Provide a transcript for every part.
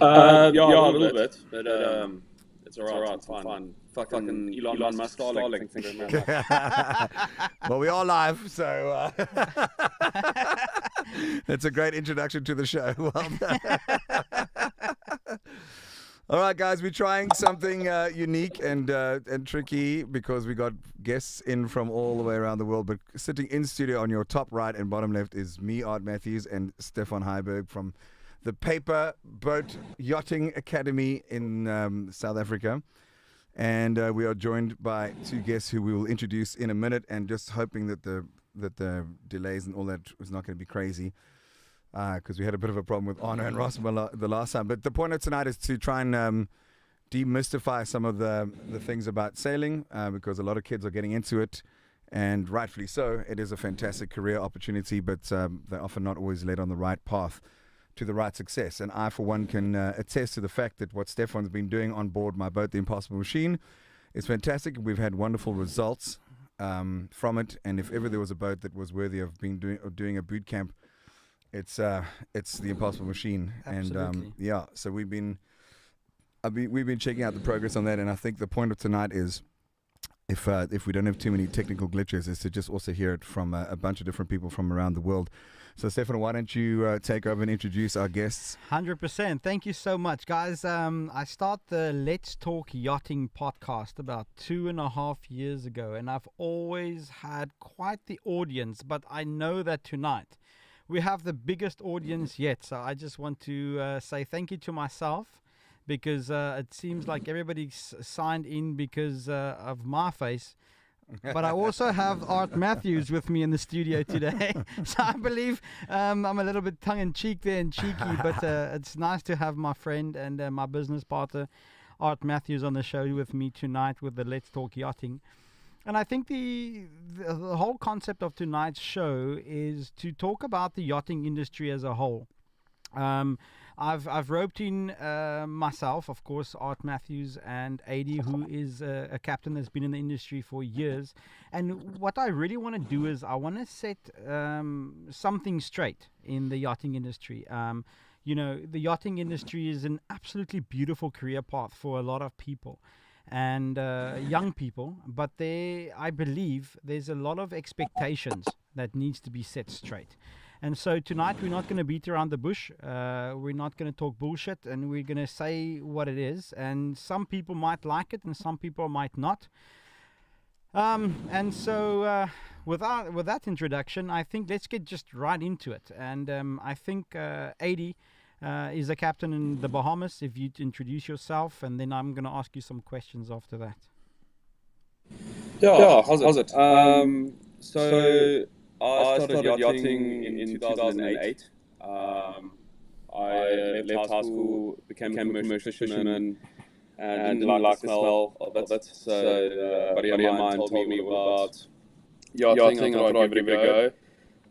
Yeah, a little bit, but it's alright. It's fine. Fucking Elon Musk, Starlink. Thank you very much. Well, we are live, so it's a great introduction to the show. Well done. All right, guys, we're trying something unique and tricky because we got guests in from all the way around the world. But sitting in studio on your top right and bottom left is me, Ard Matthews, and Stefan Heiberg from the Paper Boat Yachting Academy in South Africa. And we are joined by two guests who we will introduce in a minute, and just hoping that the delays and all that was not going to be crazy. Because we had a bit of a problem with Arno and Ross the last time. But the point of tonight is to try and demystify some of the things about sailing, because a lot of kids are getting into it, and rightfully so. It is a fantastic career opportunity, but they're often not always led on the right path to the right success. And I, for one, can attest to the fact that what Stefan's been doing on board my boat, the Impossible Machine, is fantastic. We've had wonderful results from it, and if ever there was a boat that was worthy of doing a boot camp, it's the Impossible Machine. Absolutely. And so we've been checking out the progress on that, and I think the point of tonight is, if we don't have too many technical glitches, is to just also hear it from a bunch of different people from around the world. So, Stefan, why don't you take over and introduce our guests? 100%. Thank you so much, guys. I started the Let's Talk Yachting podcast about 2.5 years ago, and I've always had quite the audience, but I know that tonight we have the biggest audience yet. So I just want to say thank you to myself, because it seems like everybody signed in because of my face. But I also have Ard Matthews with me in the studio today. So I believe I'm a little bit tongue-in-cheek there and cheeky, but it's nice to have my friend and my business partner, Ard Matthews, on the show with me tonight with the Let's Talk Yachting. And I think the whole concept of tonight's show is to talk about the yachting industry as a whole. I've roped in myself, of course, Ard Matthews, and Adi, who is a captain that's been in the industry for years. And what I really want to do is I want to set something straight in the yachting industry. The yachting industry is an absolutely beautiful career path for a lot of people and young people, but I believe there's a lot of expectations that needs to be set straight. And so tonight we're not going to beat around the bush. We're not going to talk bullshit, and we're going to say what it is. And some people might like it, and some people might not. And so with that introduction, I think let's get just right into it. And I think Adi is a captain in the Bahamas. If you'd introduce yourself, and then I'm going to ask you some questions after that. Yeah, how's it? So I started yachting in 2008. I left high school, became a commercial fisherman, and didn't like the smell of it. So a buddy of mine told me about yachting, and I thought I'd give it a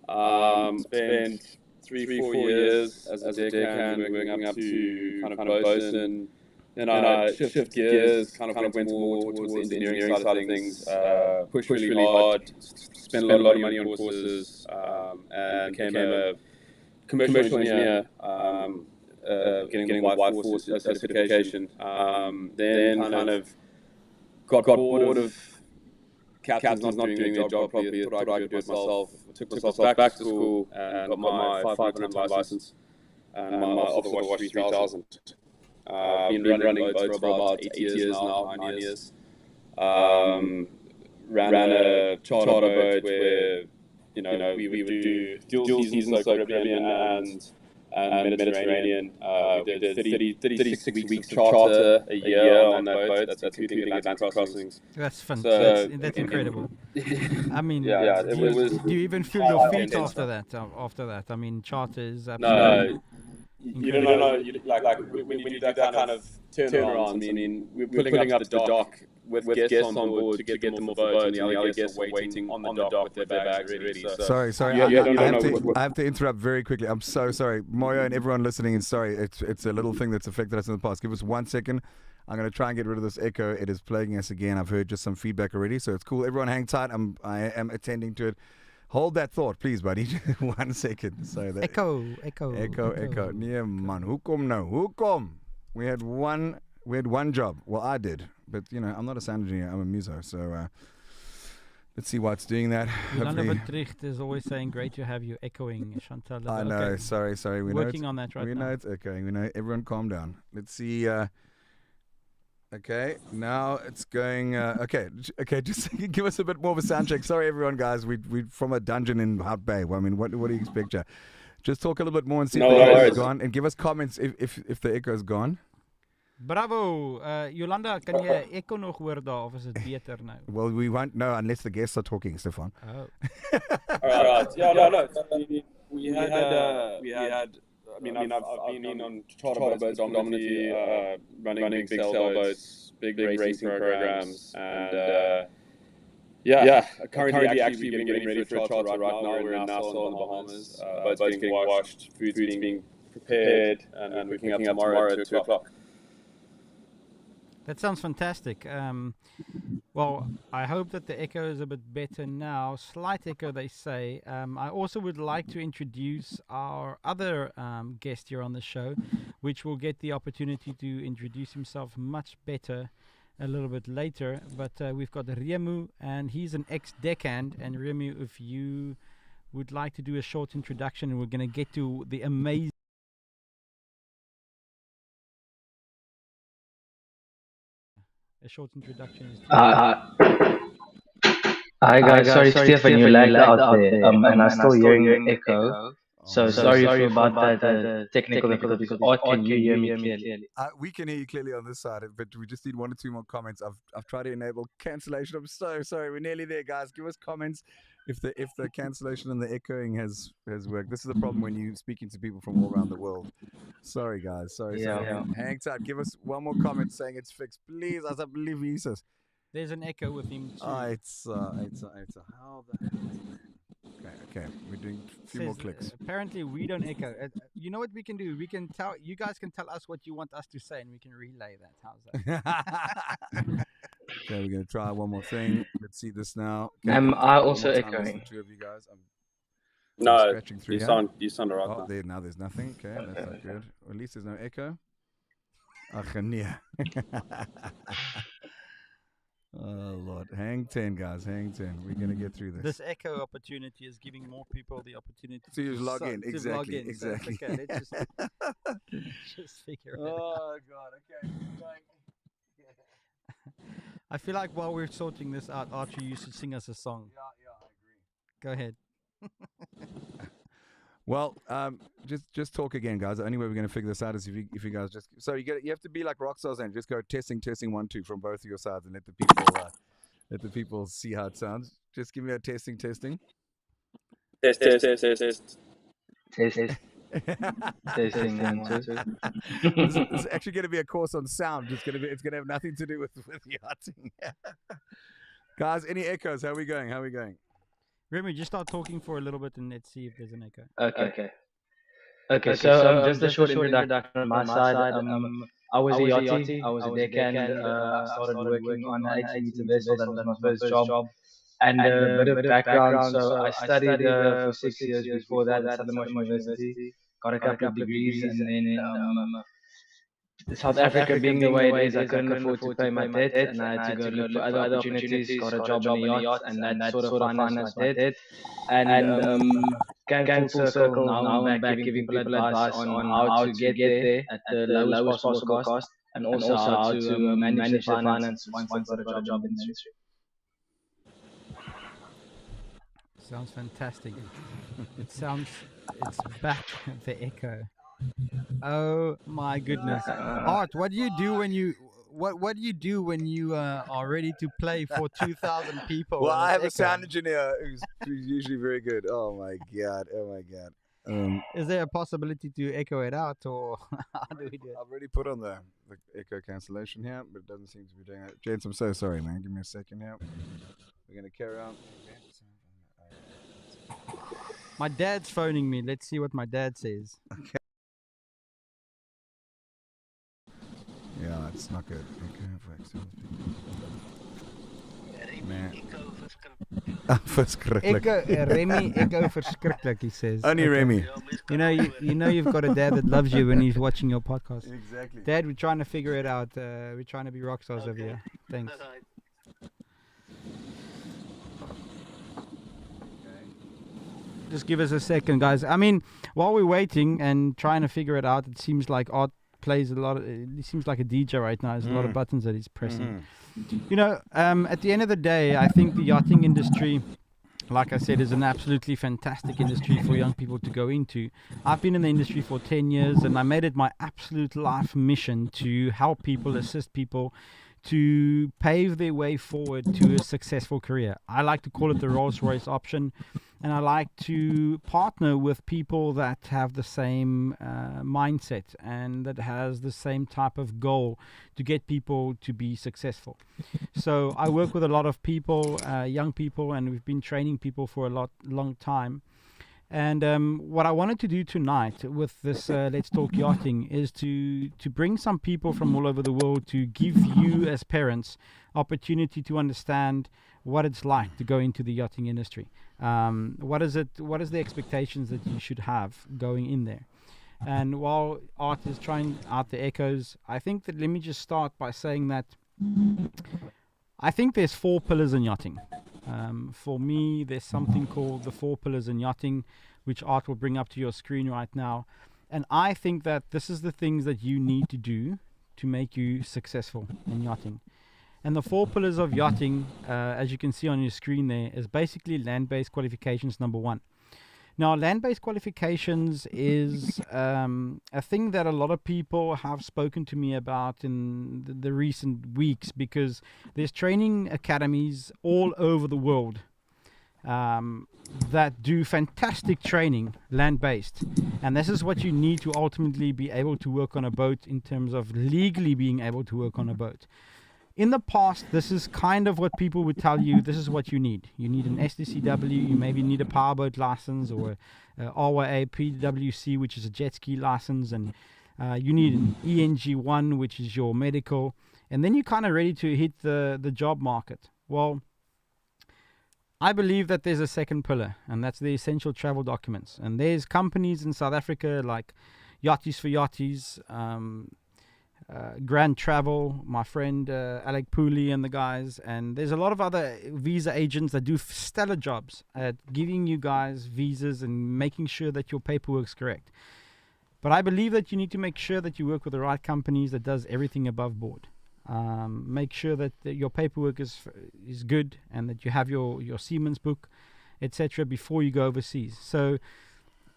go. Spent 3-4 years as a deckhand, working up to kind of bosun. Then I shifted gears, kind of went more towards the engineering side of things, pushed really hard, spent a lot of money on courses, and became a commercial engineer, getting the White Force certification. Then kind of got bored of captains not doing their job properly. Thought I could do it myself. Took myself back to school and got my 500 time license and my Off the Watch 3000. Been running boats for about 8 years now, 9 years. Ran a charter boat where we would do dual seasons, so Caribbean and Mediterranean. We did 36 weeks of charter a year on that boat. That's including Atlantic crossings. That's fun. That's incredible. I mean, do you even feel your feet after that? I mean, charter is absolutely... No. You don't know, when you do that kind of turnarounds, I mean, we're pulling up to the dock with guests on board to get them off the boat, and the other guests are waiting on the dock with their bags ready. So sorry, I have to interrupt very quickly. I'm so sorry. Moyo and everyone listening is sorry. It's a little thing that's affected us in the past. Give us 1 second. I'm going to try and get rid of this echo. It is plaguing us again. I've heard just some feedback already, so it's cool. Everyone hang tight. I am attending to it. Hold that thought, please, buddy. 1 second. So that Echo. Nee, man. Hoekom nou? Hoekom? We had one job. Well, I did, but I'm not a sound engineer. I'm a muso. So let's see why it's doing that. Yolanda Betricht is always saying, "Great to have you echoing." Chantal. I know. Okay. Sorry. Working on that right now. We know it's echoing. We know. Everyone, calm down. Let's see. Okay, now it's going. Okay. Just give us a bit more of a sound check. Sorry, everyone, guys. We from a dungeon in Hout Bay. Well, I mean, what do you expect, Jack? Just talk a little bit more and see if the echo is gone, and give us comments if the echo is gone. Bravo, Yolanda. Kan jy echo nog hoor daar of is dit beter nou? Well, we won't know unless the guests are talking, Stefan. Oh. All right. Yeah, no. We had. I mean, I've been on charter boats predominantly, running big sailboats, big racing programs, and currently actually getting ready for a charter right now. We're in Nassau in the Bahamas. Boats getting washed, food's being prepared, and we're picking up tomorrow at 2 o'clock. That sounds fantastic. Well, I hope that the echo is a bit better now. Slight echo, they say. I also would like to introduce our other guest here on the show, which will get the opportunity to introduce himself much better a little bit later. But we've got Remu, and he's an ex-deckhand. And Remu, if you would like to do a short introduction, we're going to get to the amazing... A short introduction is... Hi guys, sorry Stefan, you lagged out there, and I'm still hearing the echo. So sorry about that technical difficulties. Or can you hear me clearly? We can hear you clearly on this side, but we just need 1 or 2 more comments. I've tried to enable cancellation. I'm so sorry. We're nearly there, guys. Give us comments if the cancellation and the echoing has worked. This is the problem when you're speaking to people from all around the world. Sorry, guys. Sorry. Hang tight. Give us 1 more comment saying it's fixed, please. As I believe Jesus. There's an echo with him too. It's how the hell? Okay. We're doing a few more clicks. Apparently, we don't echo. You know what we can do? We can tell you guys can tell us what you want us to say, and we can relay that. How's that? Okay, we're gonna try 1 more thing. Let's see this now. Okay. Am I also echoing? 2 of you guys. No, you sound alright. Oh, now there's nothing. Okay, that's not good. Well, at least there's no echo. Oh Lord, hang 10, guys, hang 10. We're gonna get through this. This echo opportunity is giving more people the opportunity to log in. Exactly. So okay, let's just figure it out. Oh God, okay. I feel like while we're sorting this out, Archie, you should sing us a song. Yeah, I agree. Go ahead. Well, just talk again, guys. The only way we're going to figure this out is if you guys just you have to be like rock stars and just go testing 1 2 from both of your sides and let the people see how it sounds. Just give me a testing. Test. Testing 1 2. This is actually going to be a course on sound. It's going to have nothing to do with yachting. Guys, any echoes? How are we going? Remy, just start talking for a little bit and let's see if there's an echo. Okay. So just a short introduction on my side. I was a yachty. I was a deckhand. I started working on an 18-meter vessel. That was my first job. And a bit of background. So I studied for 6 years before that at Stellenbosch University. Got a couple of degrees, and then South Africa being the way it is, I couldn't afford to pay my debt, and I had to go look for other opportunities. Got a job on a yacht, and that sort of financed my debt. And came full circle. Now I'm back giving people advice on how to get there at the lowest possible cost, and also how to manage the finance once I've got a job in the industry. Sounds fantastic. It's back, the echo. Oh my goodness. Art, what do you do when you are ready to play for 2,000 people? Well, I have a sound engineer who's usually very good. Oh my god. Is there a possibility to echo it out, or how do we do it? I've already put on the echo cancellation here, but it doesn't seem to be doing it. James, I'm so sorry, man. Give me a second here. We're gonna carry on. My dad's phoning me. Let's see what my dad says. Okay. Yeah, it's not good. Okay, man. Verschrikkelijk. Remy, echo verschrikkelijk, he says. Only Remy. You know you've got a dad that loves you when he's watching your podcast. Exactly. Dad, we're trying to figure it out. We're trying to be rock stars over here. Thanks. Just give us a second, guys. I mean, while we're waiting and trying to figure it out, it seems like Art plays a lot. He seems like a DJ right now. There's a lot of buttons that he's pressing. You know, at the end of the day, I think the yachting industry, like I said, is an absolutely fantastic industry for young people to go into. I've been in the industry for 10 years and I made it my absolute life mission to help people, assist people to pave their way forward to a successful career. I like to call it the Rolls-Royce option, and I like to partner with people that have the same mindset and that has the same type of goal to get people to be successful. So I work with a lot of people, young people, and we've been training people for a long time. And what I wanted to do tonight with this Let's Talk Yachting is to bring some people from all over the world to give you as parents opportunity to understand what it's like to go into the yachting industry. What is the expectations that you should have going in there? And while Art is trying out the echoes, I think that let me just start by saying that I think there's 4 pillars in yachting. For me, there's something called the 4 pillars in yachting, which Art will bring up to your screen right now. And I think that this is the things that you need to do to make you successful in yachting. And the 4 pillars of yachting, as you can see on your screen there, is basically land-based qualifications number 1. Now, land-based qualifications is a thing that a lot of people have spoken to me about in the recent weeks, because there's training academies all over the world that do fantastic training land-based. And this is what you need to ultimately be able to work on a boat in terms of legally being able to work on a boat. In the past, this is kind of what people would tell you, this is what you need. You need an SDCW, you maybe need a powerboat license, or a RYA PWC, which is a jet ski license, and you need an ENG1, which is your medical, and then you're kind of ready to hit the job market. Well, I believe that there's a second pillar, and that's the essential travel documents. And there's companies in South Africa like Yachties for Yachties, Grand Travel, my friend Alec Pooley and the guys, and there's a lot of other visa agents that do stellar jobs at giving you guys visas and making sure that your paperwork's correct. But I believe that you need to make sure that you work with the right companies that does everything above board. Make sure that your paperwork is good and that you have your seaman's book, etc. before you go overseas. So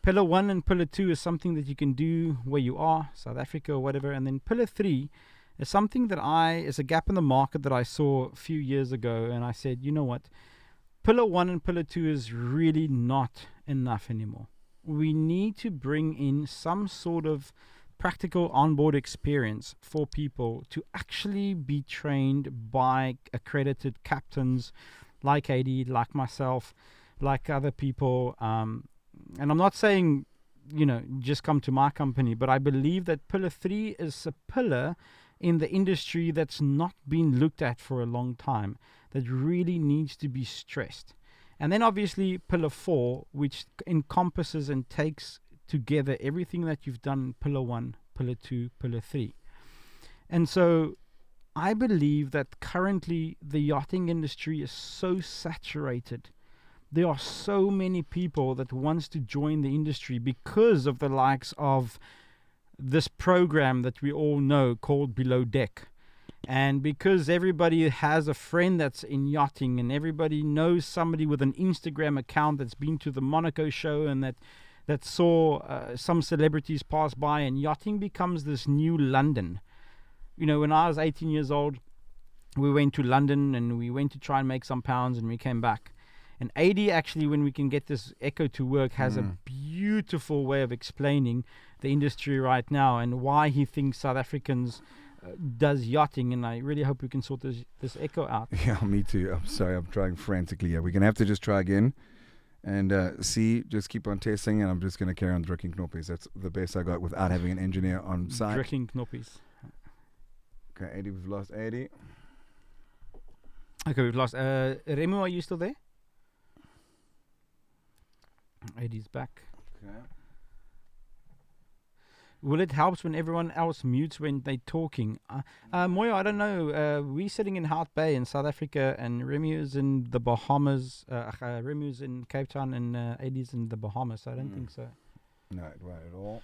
Pillar 1 and Pillar 2 is something that you can do where you are, South Africa or whatever. And then Pillar 3 is something that is a gap in the market that I saw a few years ago. And I said, you know what? Pillar 1 and Pillar 2 is really not enough anymore. We need to bring in some sort of practical onboard experience for people to actually be trained by accredited captains like AD, like myself, like other people. And I'm not saying, just come to my company, but I believe that Pillar 3 is a pillar in the industry that's not been looked at for a long time, that really needs to be stressed. And then obviously Pillar 4, which encompasses and takes together everything that you've done in Pillar 1, Pillar 2, Pillar 3. And so I believe that currently the yachting industry is so saturated. There are so many people that wants to join the industry because of the likes of this program that we all know called Below Deck. And because everybody has a friend that's in yachting, and everybody knows somebody with an Instagram account that's been to the Monaco show, and that saw some celebrities pass by, and yachting becomes this new London. When I was 18 years old, we went to London and we went to try and make some pounds, and we came back. And AD actually, when we can get this echo to work, has a beautiful way of explaining the industry right now and why he thinks South Africans does yachting. And I really hope we can sort this echo out. Yeah, me too. I'm sorry, I'm trying frantically. Yeah, we're going to have to just try again and just keep on testing. And I'm just going to carry on drinking knoppies. That's the best I got without having an engineer on site. Drinking knoppies. Okay, 80, we've lost 80. Okay, we've lost. Remo, are you still there? Eddie's back. Okay. Will it help when everyone else mutes when they're talking? Moyo, I don't know. We're sitting in Hout Bay in South Africa, and Remy is in the Bahamas. Remy is in Cape Town, and Eddie's in the Bahamas. So I don't think so. No, it won't at all.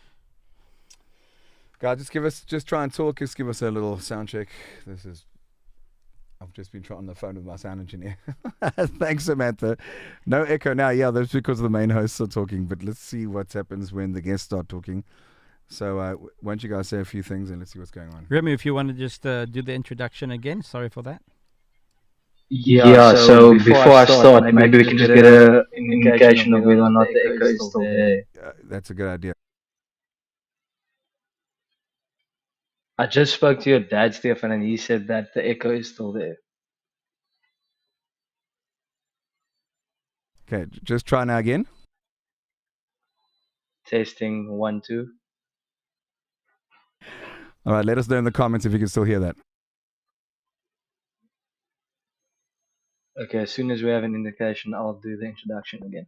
Guys, just try and talk. Just give us a little sound check. I've just been on the phone with my sound engineer. Thanks, Samantha. No echo now. Yeah, that's because the main hosts are talking. But let's see what happens when the guests start talking. So why don't you guys say a few things and let's see what's going on. Remy, if you want to just do the introduction again. Sorry for that. Yeah, so before I start, maybe we can just get an indication of whether or not the echo is still there. That's a good idea. I just spoke to your dad, Stefan, and he said that the echo is still there. Okay, just try now again. Testing 1, 2. All right, let us know in the comments if you can still hear that. Okay, as soon as we have an indication, I'll do the introduction again.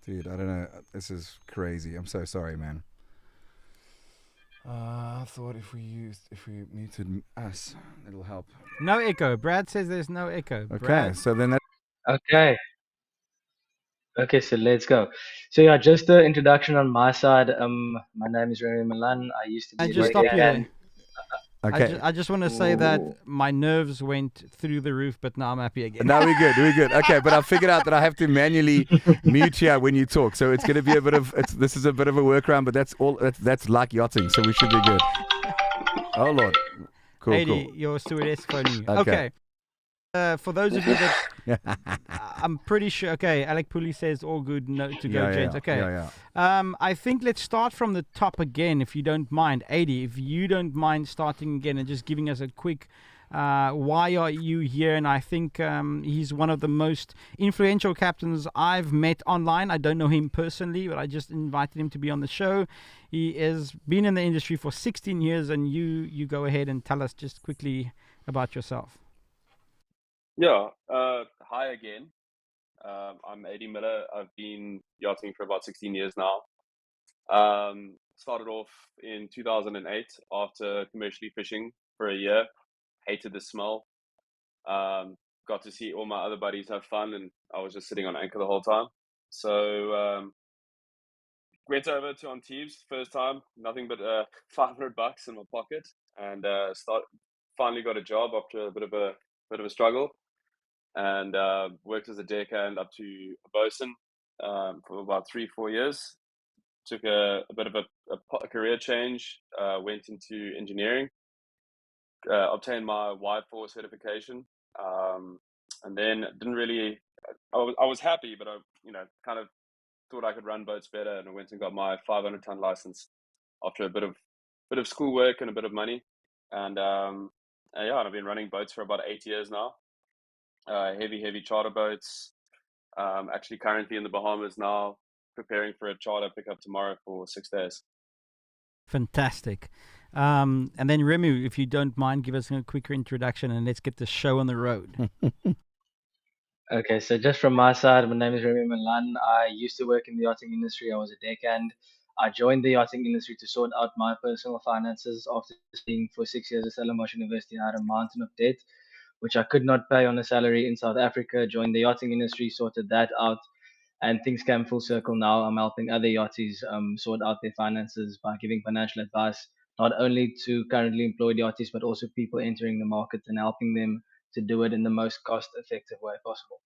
Dude, I don't know. This is crazy. I'm so sorry, man. I thought if we muted us, it'll help. No echo. Brad says there's no echo. Okay, Brad. so then that. Okay, so let's go. So yeah, just the introduction on my side. My name is Remy Milan. I used to be. I just stop you there. Okay. I just want to say that my nerves went through the roof, but now I'm happy again. No, we're good. Okay, but I figured out that I have to manually mute here when you talk, so it's going to be a bit of. This is a bit of a workaround, but that's all. That's like yachting, so we should be good. Oh Lord, cool. Eddie, your stewardess phoning you. Okay. For those of you that I'm pretty sure. Okay, Alec Pooley says all good. No to go, gents. Okay. Yeah. I think let's start from the top again, if you don't mind, Eddie. If you don't mind starting again and just giving us a quick. Why are you here? And I think he's one of the most influential captains I've met online. I don't know him personally, but I just invited him to be on the show. He has been in the industry for 16 years, and you go ahead and tell us just quickly about yourself. Yeah, hi again. I'm Eddie Miller. I've been yachting for about 16 years now. Started off in 2008 after commercially fishing for a year. Hated the smell. Got to see all my other buddies have fun, and I was just sitting on anchor the whole time. So went over to Antibes first time, nothing but $500 in my pocket, and finally got a job after a bit of a struggle. And worked as a deckhand up to a bosun for about 3-4 years. Took a bit of a career change, went into engineering, obtained my Y4 certification, and then didn't really. I was happy, but I kind of thought I could run boats better, and I went and got my 500-ton license after a bit of schoolwork and a bit of money, and I've been running boats for about 8 years now. Heavy charter boats. Actually currently in the Bahamas now, preparing for a charter pickup tomorrow for 6 days. Fantastic. And then Remu, if you don't mind, give us a quicker introduction and let's get the show on the road. Okay, so just from my side, my name is Remy Milan. I used to work in the yachting industry. I was a deckhand. I joined the yachting industry to sort out my personal finances after studying for 6 years at Stellenbosch University. I had a mountain of debt, which I could not pay on a salary in South Africa. Joined the yachting industry, sorted that out, and things came full circle. Now I'm helping other yachties sort out their finances by giving financial advice, not only to currently employed yachties, but also people entering the market and helping them to do it in the most cost-effective way possible.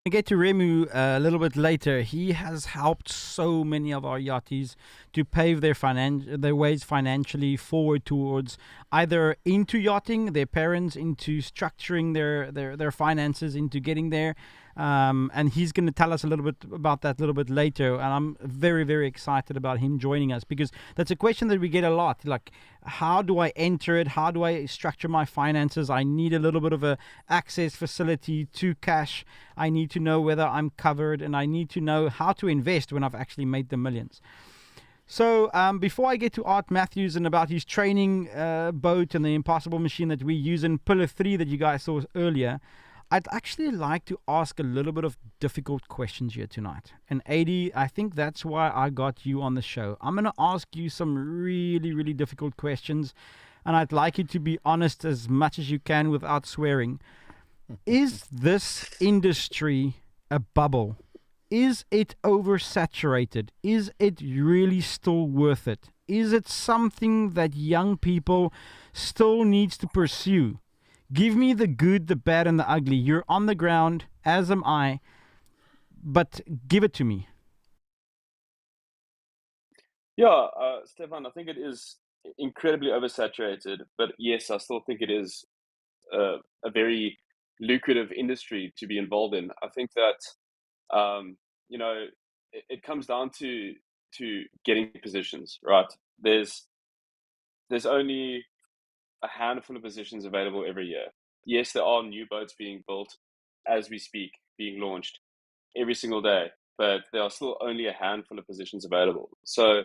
I get to Remu a little bit later. He has helped so many of our yachties to pave their ways financially forward towards either into yachting, their parents, into structuring their finances, into getting there. And he's going to tell us a little bit about that a little bit later. And I'm very, very excited about him joining us because that's a question that we get a lot. Like, how do I enter it? How do I structure my finances? I need a little bit of a access facility to cash. I need to know whether I'm covered, and I need to know how to invest when I've actually made the millions. So before I get to Ard Matthews and about his training boat and the impossible machine that we use in Pillar 3 that you guys saw earlier, I'd actually like to ask a little bit of difficult questions here tonight. And AD, I think that's why I got you on the show. I'm going to ask you some really, really difficult questions, and I'd like you to be honest as much as you can without swearing. Is this industry a bubble? Is it oversaturated? Is it really still worth it? Is it something that young people still needs to pursue? Give me the good, the bad, and the ugly. You're on the ground, as am I, but give it to me. Yeah, Stefan, I think it is incredibly oversaturated, but yes, I still think it is a very lucrative industry to be involved in. I think that you know it comes down to getting positions, right? There's only a handful of positions available every year. Yes, there are new boats being built as we speak, being launched every single day, but there are still only a handful of positions available. So,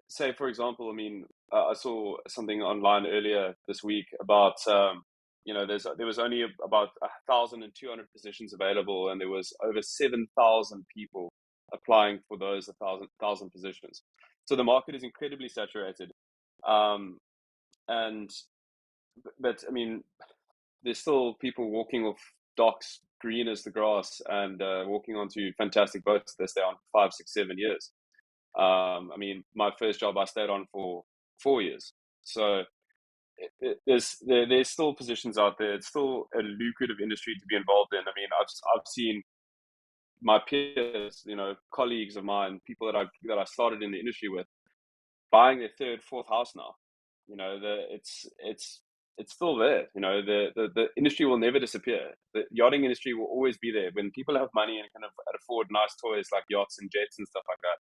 say for example, I mean, I saw something online earlier this week about there was only about 1,200 positions available, and there was over 7,000 people applying for those 1,000 positions. So the market is incredibly saturated. Um, and but I mean, there's still people walking off docks green as the grass and walking onto fantastic boats that stay on 5, 6, 7 years. I mean, my first job I stayed on for 4 years. So there's still positions out there. It's still a lucrative industry to be involved in. I mean, I've seen my peers, colleagues of mine, people that I started in the industry with, buying their third, fourth house now. It's still there. The industry will never disappear. The yachting industry will always be there. When people have money and can afford nice toys like yachts and jets and stuff like that,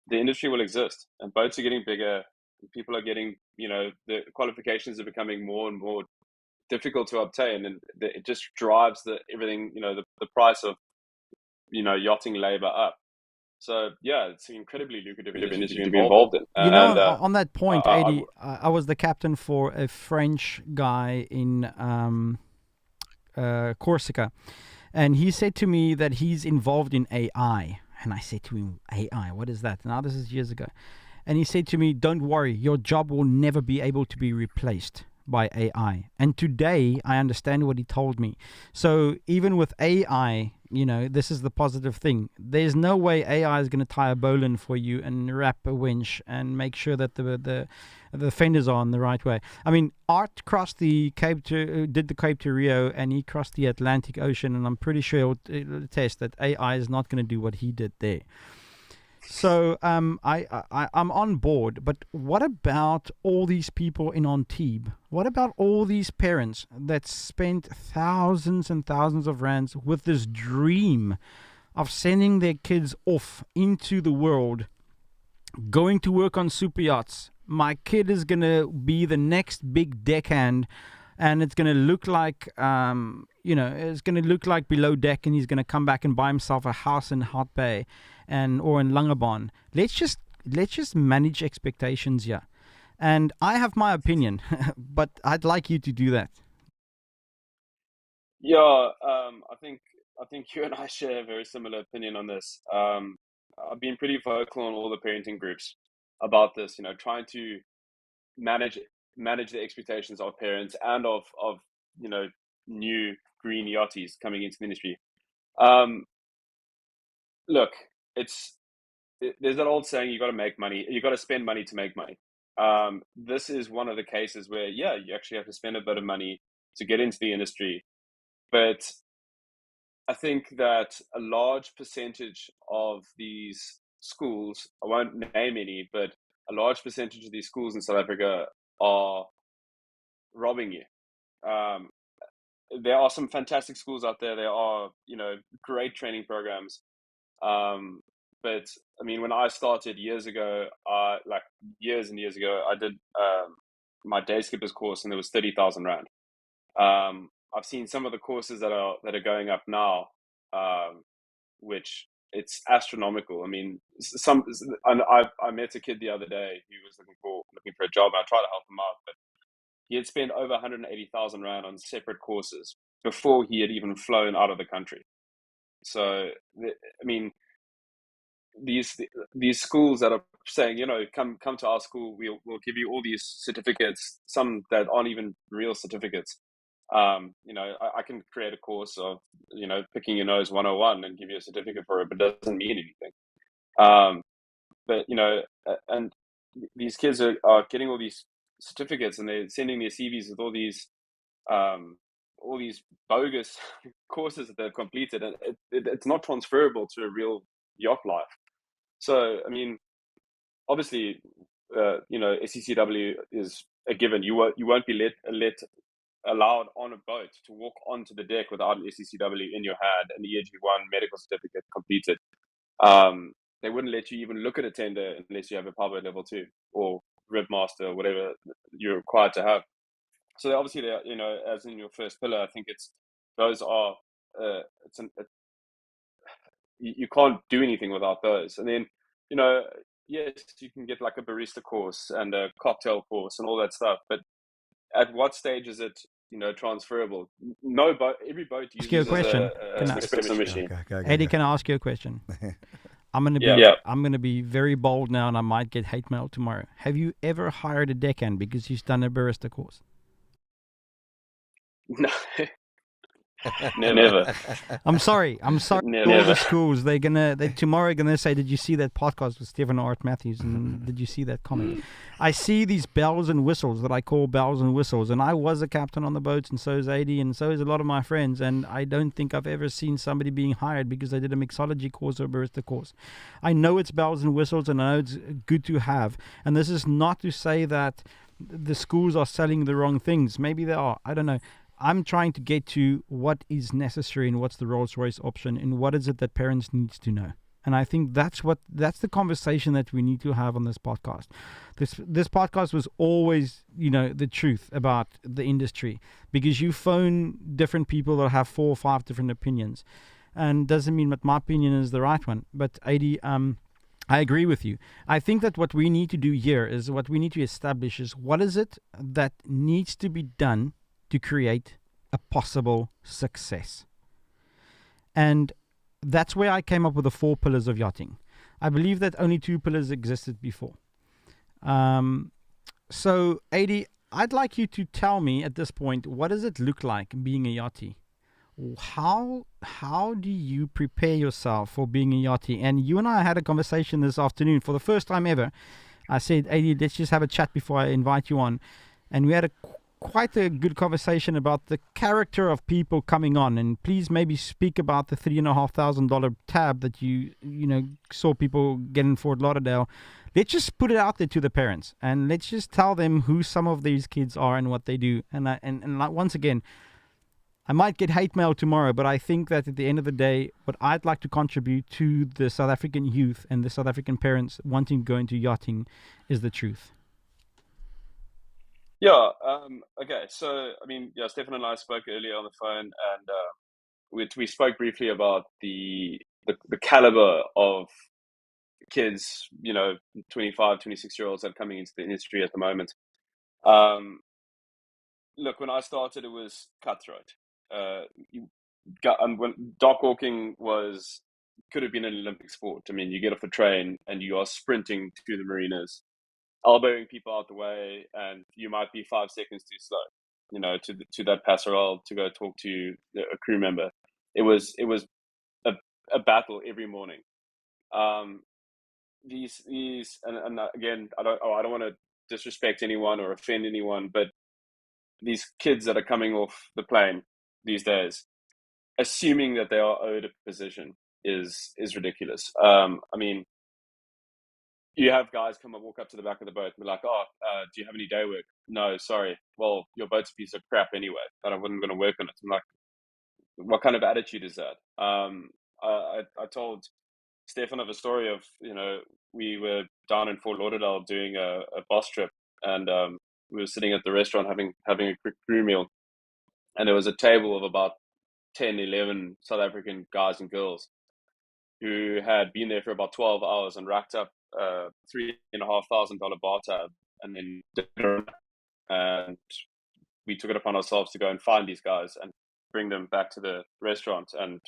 the industry will exist. And boats are getting bigger. And people are getting, the qualifications are becoming more and more difficult to obtain, and it just drives everything. The price of yachting labor up. So yeah, it's an incredibly lucrative industry to be involved in. On that point, AD, I was the captain for a French guy in Corsica, and he said to me that he's involved in AI. And I said to him, AI, what is that? Now this is years ago. And he said to me, don't worry, your job will never be able to be replaced by AI. And today I understand what he told me. So even with AI, this is the positive thing. There's no way AI is going to tie a bowline for you and wrap a winch and make sure that the fenders are on the right way. I mean, Art crossed the did the Cape to Rio, and he crossed the Atlantic Ocean, and I'm pretty sure he'll attest that AI is not going to do what he did there. So I'm on board, but what about all these people in Antibes? What about all these parents that spent thousands and thousands of rands with this dream of sending their kids off into the world, going to work on super yachts? My kid is going to be the next big deckhand, and it's going to look like, it's going to look like Below Deck, and he's going to come back and buy himself a house in Hot Bay or in Langebaan. Let's just manage expectations here. And I have my opinion, but I'd like you to do that. Yeah, I think you and I share a very similar opinion on this. I've been pretty vocal on all the parenting groups about this, trying to manage the expectations of parents and of new green yachties coming into the industry. Look, there's that old saying, you got to make money, you got to spend money to make money. This is one of the cases where, yeah, you actually have to spend a bit of money to get into the industry. But I think that a large percentage of these schools, I won't name any, but a large percentage of these schools in South Africa are robbing you. There are some fantastic schools out there. There are, great training programs. But I mean, when I started years ago, years and years ago, I did my day skippers course, and there was 30,000 rand. I've seen some of the courses that are going up now, which it's astronomical. I mean, I met a kid the other day who was looking for a job. I tried to help him out, but he had spent over 180,000 rand on separate courses, before he had even flown out of the country. So, I mean, these schools that are saying, come to our school, we'll give you all these certificates, some that aren't even real certificates. I can create a course of, picking your nose 101 and give you a certificate for it, but it doesn't mean anything. But, and these kids are getting all these certificates, and they're sending their CVs with all these bogus courses that they've completed, and it's not transferable to a real yacht life. So, I mean, obviously, SCCW is a given. You won't be allowed on a boat to walk onto the deck without an SCCW in your hand and the EG1 medical certificate completed. They wouldn't let you even look at a tender unless you have a powerboat level 2 or Ribmaster or whatever you're required to have. So obviously, as in your first pillar, I think you can't do anything without those. And then, yes, you can get like a barista course and a cocktail course and all that stuff. But at what stage is it, transferable? No boat. Every boat Ask you a uses question. an espresso machine. Okay, Eddie, can I ask you a question? I'm gonna be very bold now, and I might get hate mail tomorrow. Have you ever hired a deckhand because you've done a barista course? No. Never. I'm sorry. Never. All the schools, they tomorrow gonna say, did you see that podcast with Stephen Ard Matthews? And did you see that comment? I see these bells and whistles that I call bells and whistles, and I was a captain on the boats, and so is AD, and so is a lot of my friends, and I don't think I've ever seen somebody being hired because they did a mixology course or a barista course. I know it's bells and whistles, and I know it's good to have, and this is not to say that the schools are selling the wrong things. Maybe they are. I don't know. I'm trying to get to what is necessary and what's the Rolls-Royce option and what is it that parents need to know. And I think that's the conversation that we need to have on this podcast. This podcast was always, the truth about the industry, because you phone different people that have 4 or 5 different opinions, and doesn't mean that my opinion is the right one. But AD, I agree with you. I think that what we need to do here is what we need to establish is what is it that needs to be done to create a possible success. And that's where I came up with the 4 pillars of yachting. I believe that only 2 pillars existed before. So, AD, I'd like you to tell me at this point, what does it look like being a yachty? How do you prepare yourself for being a yachty? And you and I had a conversation this afternoon for the first time ever. I said, AD, let's just have a chat before I invite you on. And we had quite a good conversation about the character of people coming on, and please maybe speak about the $3,500 tab that you saw people get in Fort Lauderdale. Let's just put it out there to the parents, and let's just tell them who some of these kids are and what they do. And once again, I might get hate mail tomorrow, but I think that at the end of the day, what I'd like to contribute to the South African youth and the South African parents wanting to go into yachting is the truth. Yeah. Okay. So, I mean, Stefan and I spoke earlier on the phone, and we spoke briefly about the caliber of kids, 25, 26-year-olds that are coming into the industry at the moment. Look, when I started, it was cutthroat. When dock walking could have been an Olympic sport. I mean, you get off a train and you are sprinting to the marinas, elbowing people out the way, and you might be 5 seconds too slow, to that passerelle to go talk to a crew member. It was a battle every morning. These and again, I don't want to disrespect anyone or offend anyone, but these kids that are coming off the plane these days, assuming that they are owed a position, is ridiculous. I mean, you have guys walk up to the back of the boat and be like, do you have any day work? No, sorry. Well, your boat's a piece of crap anyway. I wasn't going to work on it. I'm like, what kind of attitude is that? I told Stefan of a story of, we were down in Fort Lauderdale doing a boss trip, and we were sitting at the restaurant having a quick crew meal, and there was a table of about 10, 11 South African guys and girls who had been there for about 12 hours and racked up $3,500 bar tab, and then and we took it upon ourselves to go and find these guys. And bring them back to the restaurant. And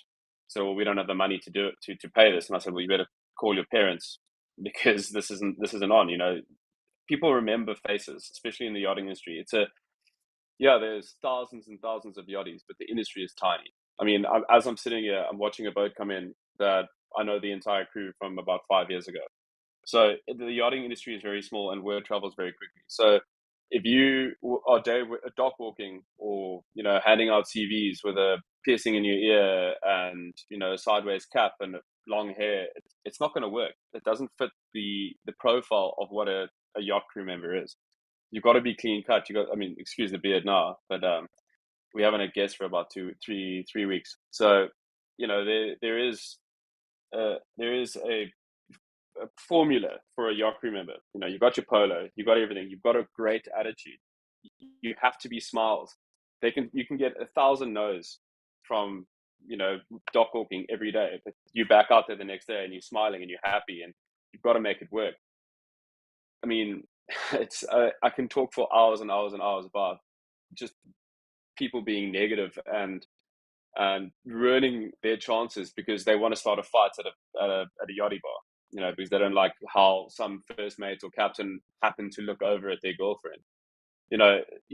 so, well, we don't have the money to do it, to pay this. And I said, well, you better call your parents, because this isn't on. People remember faces, especially in the yachting industry. There's thousands and thousands of yachties, but the industry is tiny. I mean, as I'm sitting here, I'm watching a boat come in that I know the entire crew from about 5 years ago. So the yachting industry is very small, and word travels very quickly. So if you are dock walking, or handing out CVs with a piercing in your ear and a sideways cap and long hair, it's not going to work. It doesn't fit the profile of what a yacht crew member is. You've got to be clean cut. Excuse the beard now, but we haven't had guests for about 3 weeks. So there is a formula for a yacht crew member. You've got your polo, you've got everything, you've got a great attitude. You have to be smiles. You can get 1,000 no's from dock walking every day, but you back out there the next day and you're smiling and you're happy, and you've got to make it work. I mean, it's I can talk for hours and hours and hours about just people being negative and ruining their chances because they want to start a fight at a yachty bar, because they don't like how some first mate or captain happen to look over at their girlfriend. You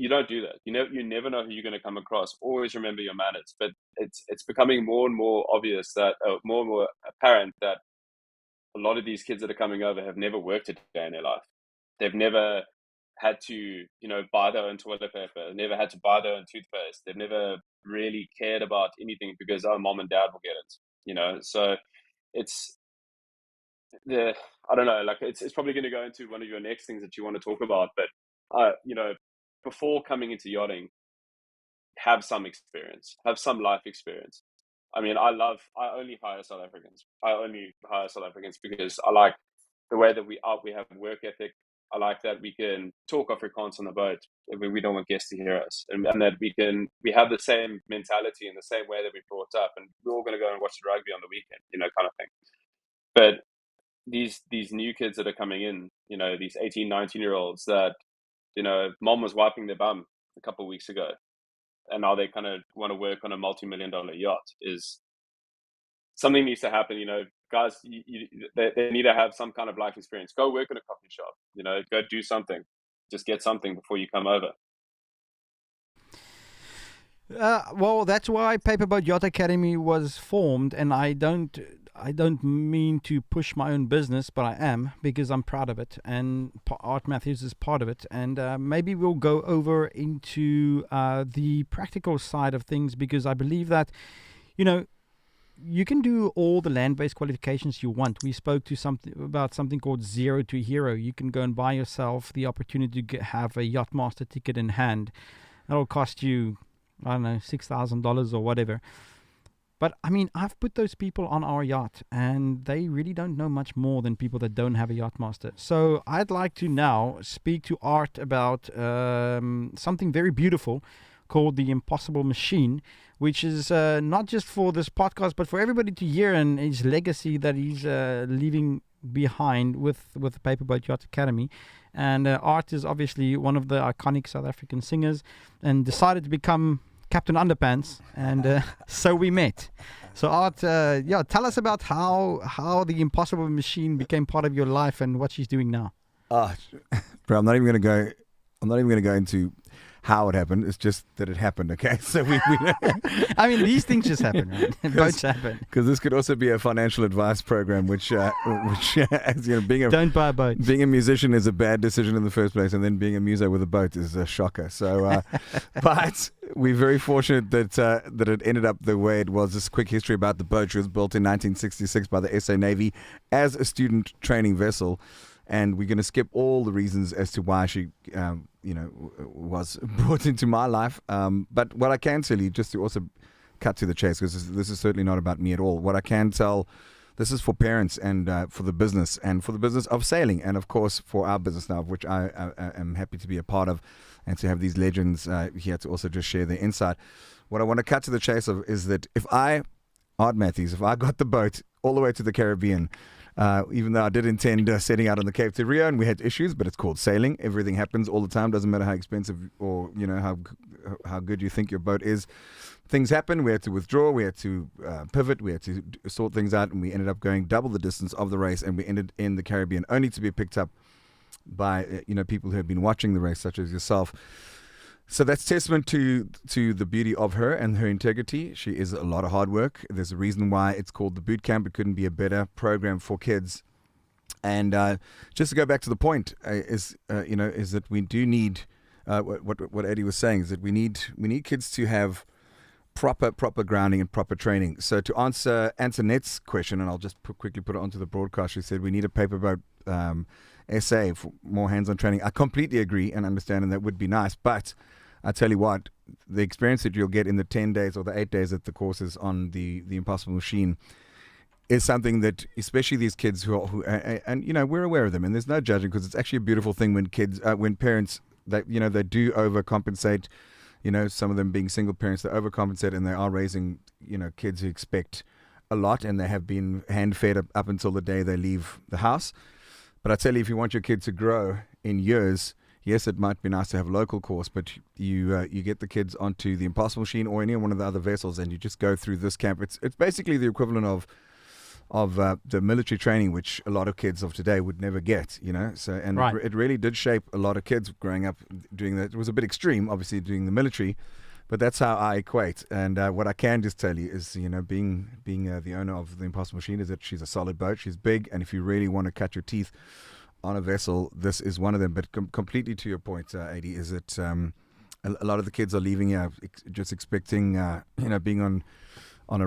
don't do that. You never know who you're going to come across. Always remember your manners. But it's becoming more and more obvious that more and more apparent that a lot of these kids that are coming over have never worked a day in their life. They've never had to, buy their own toilet paper, never had to buy their own toothpaste. They've never really cared about anything because, mom and dad will get it, So I don't know, like it's probably going to go into one of your next things that you want to talk about. But, before coming into yachting, have some experience, have some life experience. I mean, I only hire South Africans. I only hire South Africans because I like the way that we have work ethic. I like that we can talk Afrikaans on the boat. We don't want guests to hear us, and that we have the same mentality and the same way that we brought up, and we're all going to go and watch the rugby on the weekend, kind of thing. But these new kids that are coming in, these 18, 19-year-olds that, mom was wiping their bum a couple of weeks ago, and now they kind of want to work on a multi-million-dollar yacht. Is something needs to happen, guys. They need to have some kind of life experience. Go work in a coffee shop, go do something. Just get something before you come over. Well, that's why Paperboat Yacht Academy was formed, and I don't mean to push my own business, but I am, because I'm proud of it, and Ard Matthews is part of it. And maybe we'll go over into the practical side of things, because I believe that, you can do all the land-based qualifications you want. We spoke to something called Zero to Hero. You can go and buy yourself the opportunity to have a Yachtmaster ticket in hand. That'll cost you, I don't know, $6,000 or whatever. But I mean, I've put those people on our yacht, and they really don't know much more than people that don't have a Yachtmaster. So I'd like to now speak to Art about something very beautiful called the Impossible Machine, which is not just for this podcast, but for everybody to hear, and his legacy that he's leaving behind with the Paperboat Yacht Academy. And Art is obviously one of the iconic South African singers, and decided to become Captain Underpants, and so we met. So Art, tell us about how the Impossible Machine became part of your life and what she's doing now. Bro, I'm not even going to go into how it happened. It's just that it happened. Okay, so we I mean, these things just happen, right? Boats happen. Because this could also be a financial advice program, which don't buy a boat. Being a musician is a bad decision in the first place, and then being a muso with a boat is a shocker. So, but we're very fortunate that it ended up the way it was. This quick history about the boat. She was built in 1966 by the SA Navy as a student training vessel. And we're going to skip all the reasons as to why she, was brought into my life. But what I can tell you, just to also cut to the chase, because this is certainly not about me at all. What I can tell, this is for parents and for the business of sailing, and of course for our business now, of which I am happy to be a part of, and to have these legends here to also just share their insight. What I want to cut to the chase of is that if I, Ard Matthews, if I got the boat all the way to the Caribbean, even though I did intend setting out on the Cape to Rio, and we had issues, but it's called sailing. Everything happens all the time. Doesn't matter how expensive or how good you think your boat is. things happened. We had to withdraw. We had to pivot. We had to sort things out, and we ended up going double the distance of the race, and we ended in the Caribbean, only to be picked up by people who have been watching the race, such as yourself. So that's testament to the beauty of her and her integrity. She is a lot of hard work. There's a reason why it's called the boot camp. It couldn't be a better program for kids. And just to go back to the point, is that we do need what Eddie was saying, is that we need kids to have proper grounding and proper training. So to answer Antoinette's question, and I'll just quickly put it onto the broadcast, she said we need a paperboat essay for more hands-on training. I completely agree and understand, and that would be nice. But I tell you what, the experience that you'll get in the 10 days or the 8 days that the course is on the Impossible Machine is something that, especially these kids who we're aware of them, and there's no judging, because it's actually a beautiful thing when kids, when parents, that they do overcompensate. Some of them being single parents, they overcompensate, and they are raising kids who expect a lot, and they have been hand-fed up until the day they leave the house. But I tell you, if you want your kid to grow in years, yes, it might be nice to have a local course, but you get the kids onto the Impossible Machine or any one of the other vessels, and you just go through this camp. It's basically the equivalent of the military training, which a lot of kids of today would never get. So Right. It really did shape a lot of kids growing up doing that. It was a bit extreme, obviously, doing the military, but that's how I equate. And what I can just tell you is, being the owner of the Impossible Machine, is that she's a solid boat. She's big, and if you really want to cut your teeth on a vessel, this is one of them. But completely to your point, AD, is that a lot of the kids are leaving here just expecting, being on a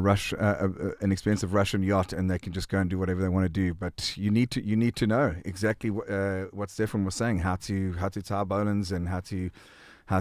an expensive Russian yacht, and they can just go and do whatever they want to do. But you need to know exactly what Stefan was saying, how to tie bowlines, and how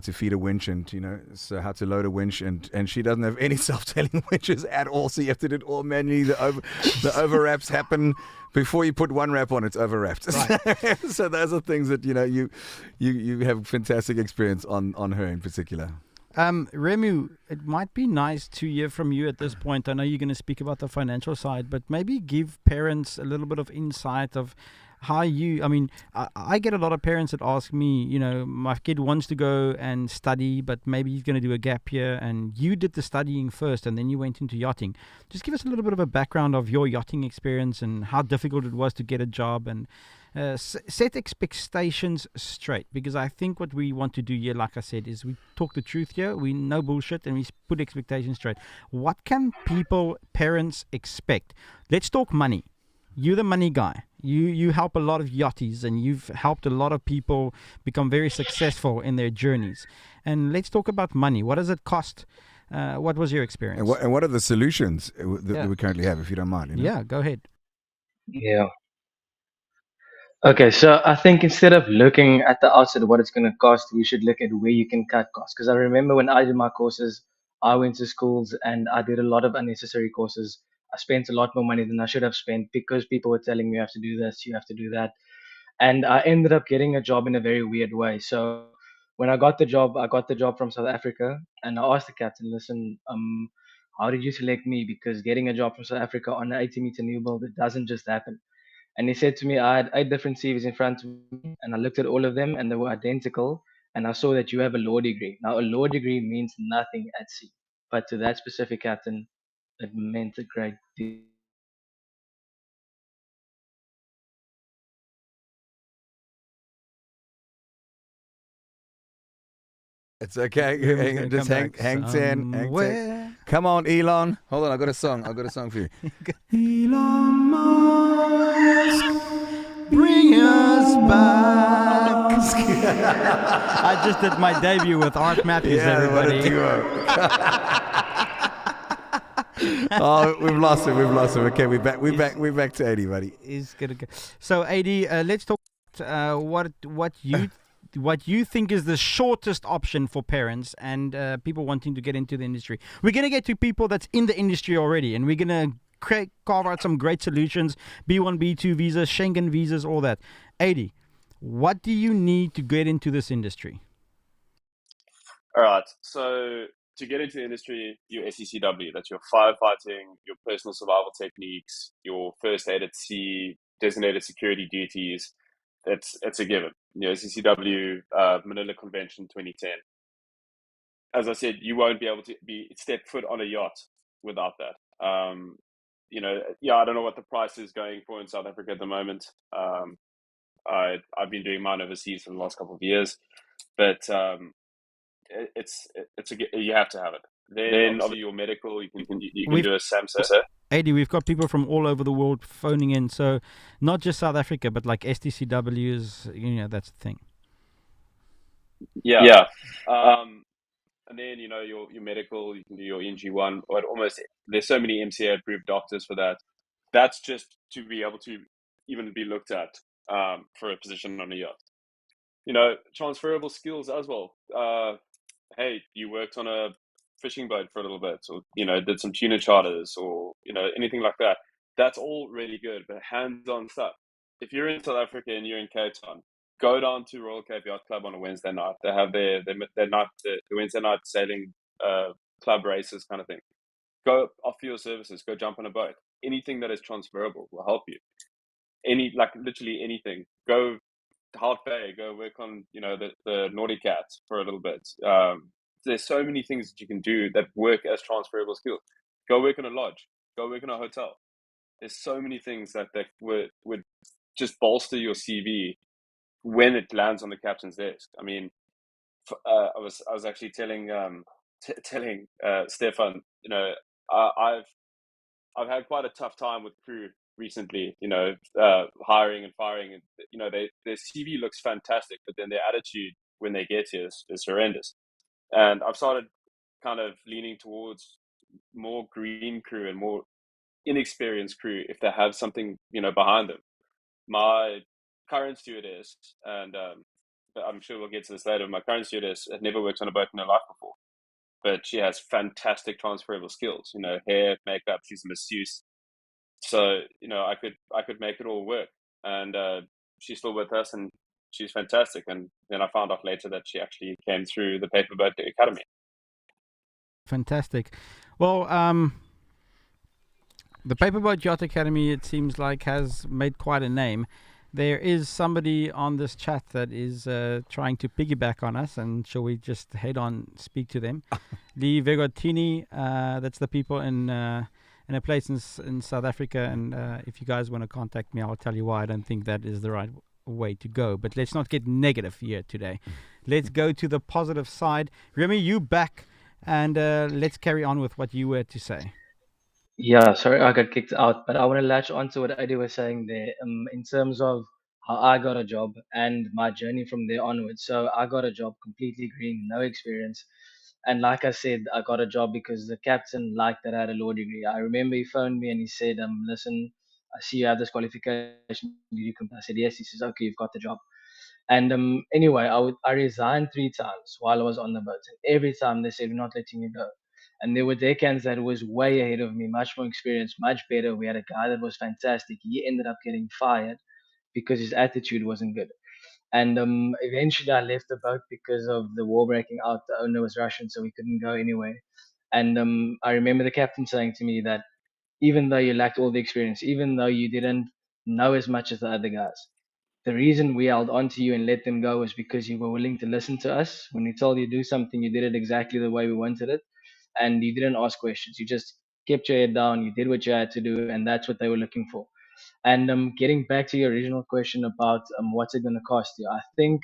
to feed a winch, and so how to load a winch, and she doesn't have any self-tailing winches at all, so you have to do it all manually. The overwraps happen before you put one wrap on. It's overwrapped. Right. So those are things that you have fantastic experience on her in particular. Remu, it might be nice to hear from you at this point. I know you're going to speak about the financial side, but maybe give parents a little bit of insight of how I get a lot of parents that ask me, my kid wants to go and study, but maybe he's going to do a gap year, and you did the studying first and then you went into yachting. Just give us a little bit of a background of your yachting experience and how difficult it was to get a job, and set expectations straight, because I think what we want to do here, like I said, is we talk the truth here. We no bullshit, and we put expectations straight. What can parents expect? Let's talk money. You're the money guy. You help a lot of yachties, and you've helped a lot of people become very successful in their journeys. And let's talk about money. What does it cost? What was your experience? And what are the solutions that we currently have, if you don't mind? Yeah, go ahead. Yeah. Okay, so I think instead of looking at the outset what it's going to cost, we should look at where you can cut costs. Because I remember when I did my courses, I went to schools and I did a lot of unnecessary courses. I spent a lot more money than I should have spent because people were telling me you have to do this, you have to do that. And I ended up getting a job in a very weird way. So when I got the job from South Africa, and I asked the captain, listen, how did you select me? Because getting a job from South Africa on an 80-meter new build, it doesn't just happen. And he said to me, I had 8 different CVs in front of me, and I looked at all of them, and they were identical. And I saw that you have a law degree. Now, a law degree means nothing at sea, but to that specific captain, it meant a great deal. It's okay. Just hang 10. Come on, Elon. Hold on, I got a song for you. Elon Musk, bring us back. I just did my debut with Ard Matthews, everybody. What a duo. Oh, we've lost him. Okay, we're back to 80, buddy. He's gonna go. So 80, let's talk about what you think is the shortest option for parents and people wanting to get into the industry. We're going to get to people that's in the industry already, and we're going to carve out some great solutions, B1, B2 visas, Schengen visas, all that. 80, what do you need to get into this industry? All right. So to get into the industry, your SECW, that's your firefighting, your personal survival techniques, your first aid at sea, designated security duties. It's a given. SECW, Manila Convention 2010. as I said, you won't be able to step foot on a yacht without that. I don't know what the price is going for in South Africa at the moment. I've been doing mine overseas for the last couple of years, but you have to have it. Then obviously your medical, you can do a SAMSA. AD, we've got people from all over the world phoning in, so not just South Africa, but like STCWs, that's the thing. Yeah. And then your medical, you can do your NG1, or there's so many MCA approved doctors for that. That's just to be able to even be looked at for a position on a yacht. Transferable skills as well. Hey, you worked on a fishing boat for a little bit, or did some tuna charters, or anything like that. That's all really good, but hands-on stuff. If you're in South Africa and you're in Cape Town, go down to Royal Cape Yacht Club on a Wednesday night. They have their night, the Wednesday night sailing club races kind of thing. Go offer your services. Go jump on a boat. Anything that is transferable will help you. Literally anything. Go Hout Bay. Go work on the Naughty Cats for a little bit. There's so many things that you can do that work as transferable skills. Go work in a lodge. Go work in a hotel. There's so many things that would just bolster your CV when it lands on the captain's desk. I mean, I was actually telling Stefan, I've had quite a tough time with crew recently, hiring and firing, and their CV looks fantastic, but then their attitude when they get here is horrendous. And I've started kind of leaning towards more green crew and more inexperienced crew if they have something behind them. My current stewardess, and I'm sure we'll get to this later, my current stewardess had never worked on a boat in her life before, but she has fantastic transferable skills, hair, makeup. She's a masseuse. So, I could make it all work. And she's still with us, and she's fantastic. And then I found out later that she actually came through the Paperboat Academy. Fantastic. Well, the Paperboat Yacht Academy, it seems like, has made quite a name. There is somebody on this chat that is trying to piggyback on us, and shall we just head on, speak to them? Lee Vegotini, that's the people in a place in South Africa, and if you guys want to contact me, I'll tell you why I don't think that is the right way to go. But let's not get negative here today. Let's go to the positive side. Remy, you back, and let's carry on with what you were to say. Yeah, sorry I got kicked out, but I want to latch on to what Adi was saying there, in terms of how I got a job and my journey from there onwards. So I got a job completely green, no experience. And like I said, I got a job because the captain liked that I had a law degree. I remember he phoned me and he said, listen, I see you have this qualification. I said, yes. He says, okay, you've got the job. And anyway, I resigned 3 times while I was on the boat. And every time they said, we're not letting you go. And there were deckhands that was way ahead of me, much more experienced, much better. We had a guy that was fantastic. He ended up getting fired because his attitude wasn't good. And eventually I left the boat because of the war breaking out. The owner was Russian, so we couldn't go anywhere. And I remember the captain saying to me that even though you lacked all the experience, even though you didn't know as much as the other guys, the reason we held on to you and let them go was because you were willing to listen to us. When we told you to do something, you did it exactly the way we wanted it, and you didn't ask questions. You just kept your head down. You did what you had to do, and that's what they were looking for. And getting back to your original question about what's it going to cost you, I think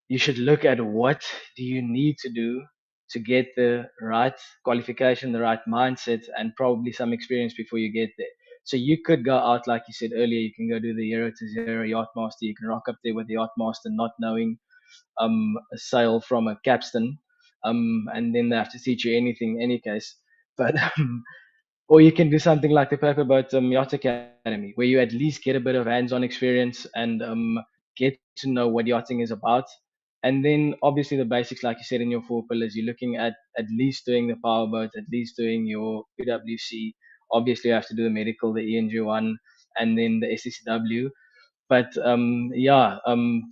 you should look at what do you need to do to get the right qualification, the right mindset, and probably some experience before you get there. So you could go out, like you said earlier, you can go do the 0 to 0 yacht master. You can rock up there with the yacht master, not knowing a sail from a capstan, and then they have to teach you anything in any case. But or you can do something like the Paperboat Yacht Academy, where you at least get a bit of hands-on experience and get to know what yachting is about. And then obviously the basics, like you said in your 4 pillars, you're looking at least doing the powerboat, at least doing your PWC. Obviously you have to do the medical, the ENG1, and then the SCCW. But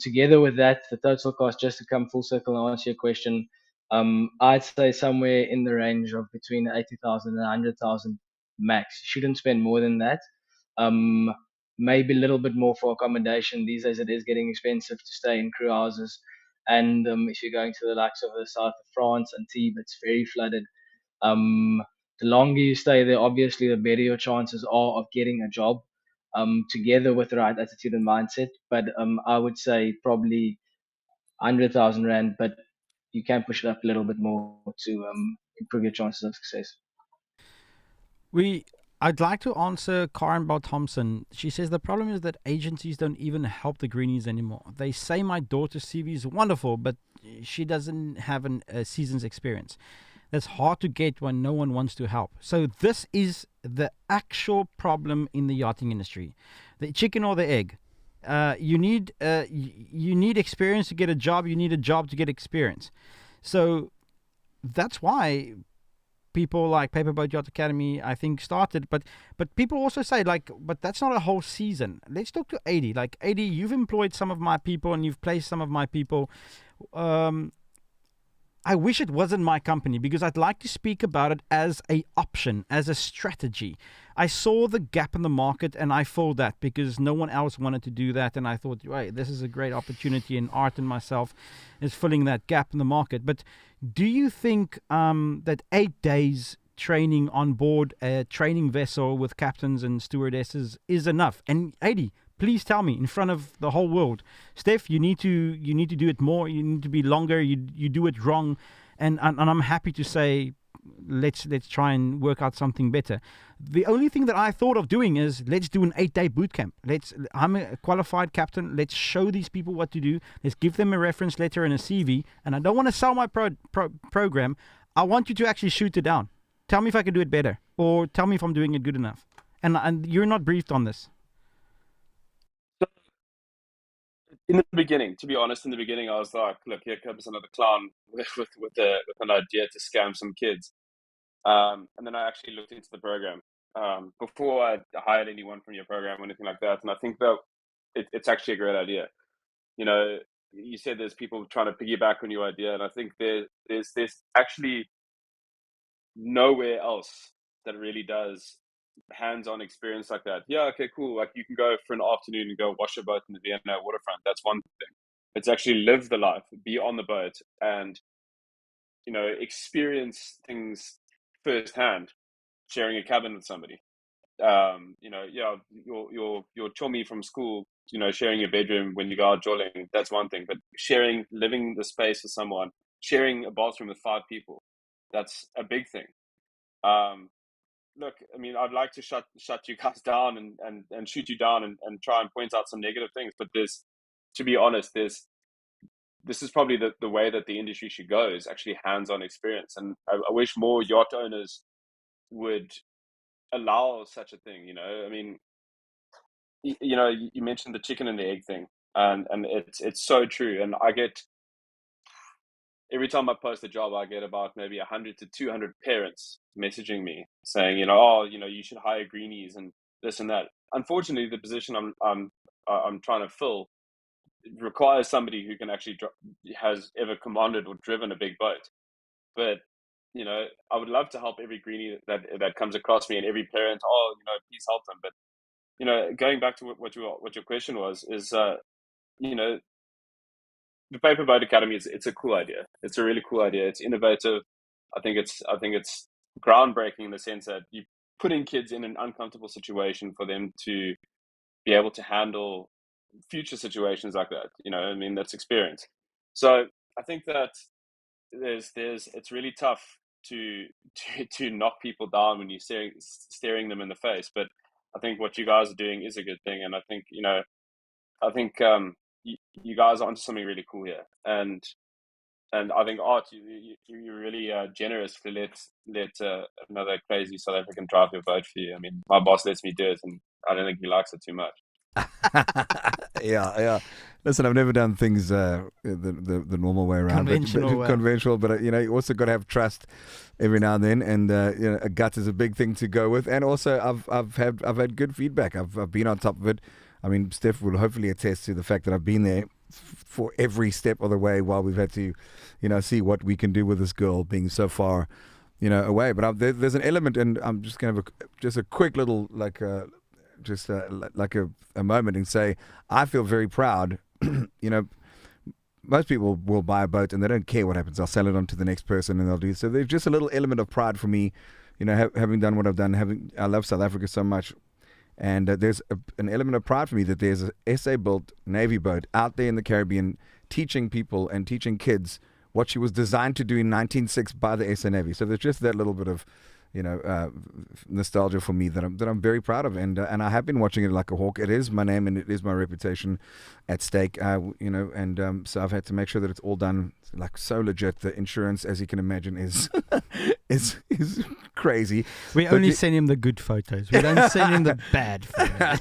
together with that, the total cost, just to come full circle and answer your question, I'd say somewhere in the range of between 80,000 and 100,000 max. You shouldn't spend more than that. Maybe a little bit more for accommodation. These days it is getting expensive to stay in crew houses. And if you're going to the likes of the south of France, Antibes, it's very flooded. The longer you stay there, obviously, the better your chances are of getting a job, together with the right attitude and mindset. But I would say probably 100,000 rand, but you can push it up a little bit more to improve your chances of success. I'd like to answer Karen Bell Thompson. She says the problem is that agencies don't even help the greenies anymore. They say my daughter's CV is wonderful, but she doesn't have a season's experience. That's hard to get when no one wants to help. So this is the actual problem in the yachting industry: the chicken or the egg. You need experience to get a job. You need a job to get experience. So that's why people like Paperboat Yacht Academy, I think, started. But people also say, like, but that's not a whole season. Let's talk to 80. Like, 80, you've employed some of my people and you've placed some of my people. I wish it wasn't my company, because I'd like to speak about it as a option, as a strategy. I saw the gap in the market and I filled that because no one else wanted to do that. And I thought, right, this is a great opportunity, and Art and myself is filling that gap in the market. But do you think that 8 days training on board a training vessel with captains and stewardesses is enough? And 80, please tell me in front of the whole world, Steph, you need to do it more. You need to be longer. You do it wrong, and I'm happy to say, let's try and work out something better. The only thing that I thought of doing is, let's do an 8-day boot camp. I'm a qualified captain. Let's show these people what to do. Let's give them a reference letter and a CV. And I don't want to sell my program. I want you to actually shoot it down. Tell me if I can do it better, or tell me if I'm doing it good enough. And you're not briefed on this. In the beginning, to be honest, I was like, look, here comes another clown with an idea to scam some kids. And then I actually looked into the program before I hired anyone from your program or anything like that. And I think that it's actually a great idea. You know, you said there's people trying to piggyback on your idea, and I think there's actually nowhere else that really does hands-on experience like that. Yeah, okay, cool. Like, you can go for an afternoon and go wash a boat in the Vienna waterfront. That's one thing. It's actually live the life, be on the boat, and experience things firsthand, sharing a cabin with somebody. Your chummy from school, sharing your bedroom when you go out jolling, that's one thing. But living the space with someone, sharing a bathroom with 5 people, that's a big thing. Look, I mean, I'd like to shut you guys down and shoot you down and try and point out some negative things. But to be honest, this is probably the way that the industry should go, is actually hands-on experience. And I wish more yacht owners would allow such a thing. I mean, you mentioned the chicken and the egg thing, and it's so true. And I get, every time I post a job, I get about maybe 100 to 200 parents messaging me saying, you should hire greenies and this and that. Unfortunately, the position I'm trying to fill requires somebody who can actually has ever commanded or driven a big boat. But I would love to help every greenie that comes across me, and every parent. Please help them. But going back to what your question was, is the Paperboat Academy it's a cool idea. It's a really cool idea. It's innovative. I think it's groundbreaking in the sense that you're putting kids in an uncomfortable situation for them to be able to handle future situations like that. I mean, that's experience. So I think that it's really tough to knock people down when you're staring them in the face. But I think what you guys are doing is a good thing, and I think you guys are onto something really cool here. And I think, Art, you're really generous to let another crazy South African drive your boat for you. I mean, my boss lets me do it, and I don't think he likes it too much. Yeah. Listen, I've never done things the normal way around, conventional. But you also got to have trust every now and then, and a gut is a big thing to go with. And also, I've had good feedback. I've been on top of it. I mean, Steph will hopefully attest to the fact that I've been there for every step of the way while we've had to, see what we can do with this girl being so far, away. But there's an element, and I'm just going to have just a quick little like a moment and say I feel very proud. most people will buy a boat and they don't care what happens. They'll sell it on to the next person and they'll do so. There's just a little element of pride for me, having done what I've done. I love South Africa so much, and there's an element of pride for me that there's a SA-built Navy boat out there in the Caribbean teaching people and teaching kids what she was designed to do in 1906 by the SA Navy. So there's just that little bit of nostalgia for me that I'm very proud of, and I have been watching it like a hawk. It is my name and it is my reputation at stake, so I've had to make sure that it's all done like so legit. The insurance, as you can imagine, is is crazy. We only send him the good photos. We don't send him the bad photos.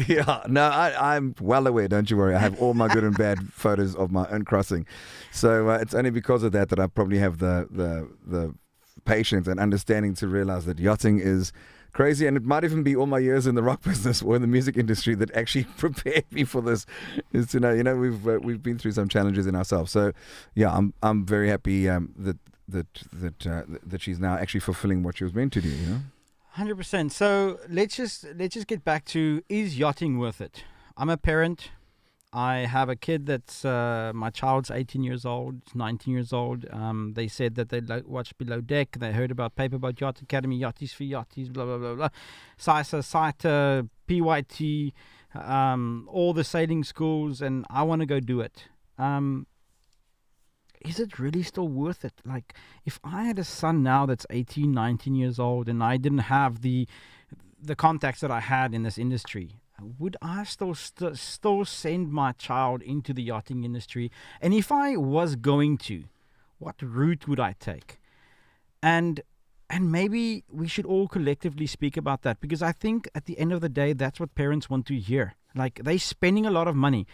Yeah, no, I'm well aware. Don't you worry. I have all my good and bad photos of my own crossing. So it's only because of that I probably have the patience and understanding to realize that yachting is crazy, and it might even be all my years in the rock business or in the music industry that actually prepared me for this. Is to know, we've been through some challenges in ourselves. So yeah, I'm very happy that she's now actually fulfilling what she was meant to do. 100%. So let's just get back to, is yachting worth it? I'm a parent. I have a kid that's my child's 18 years old, 19 years old. They said that they watched Below Deck. They heard about Paperboat Yacht Academy, Yachties for Yachties, blah, blah, blah, blah. SISA, SITA, PYT, all the sailing schools, and I want to go do it. Is it really still worth it? Like, if I had a son now that's 18, 19 years old, and I didn't have the contacts that I had in this industry, would I still send my child into the yachting industry? And if I was going to, what route would I take? And maybe we should all collectively speak about that, because I think at the end of the day, that's what parents want to hear. Like, they're spending a lot of money.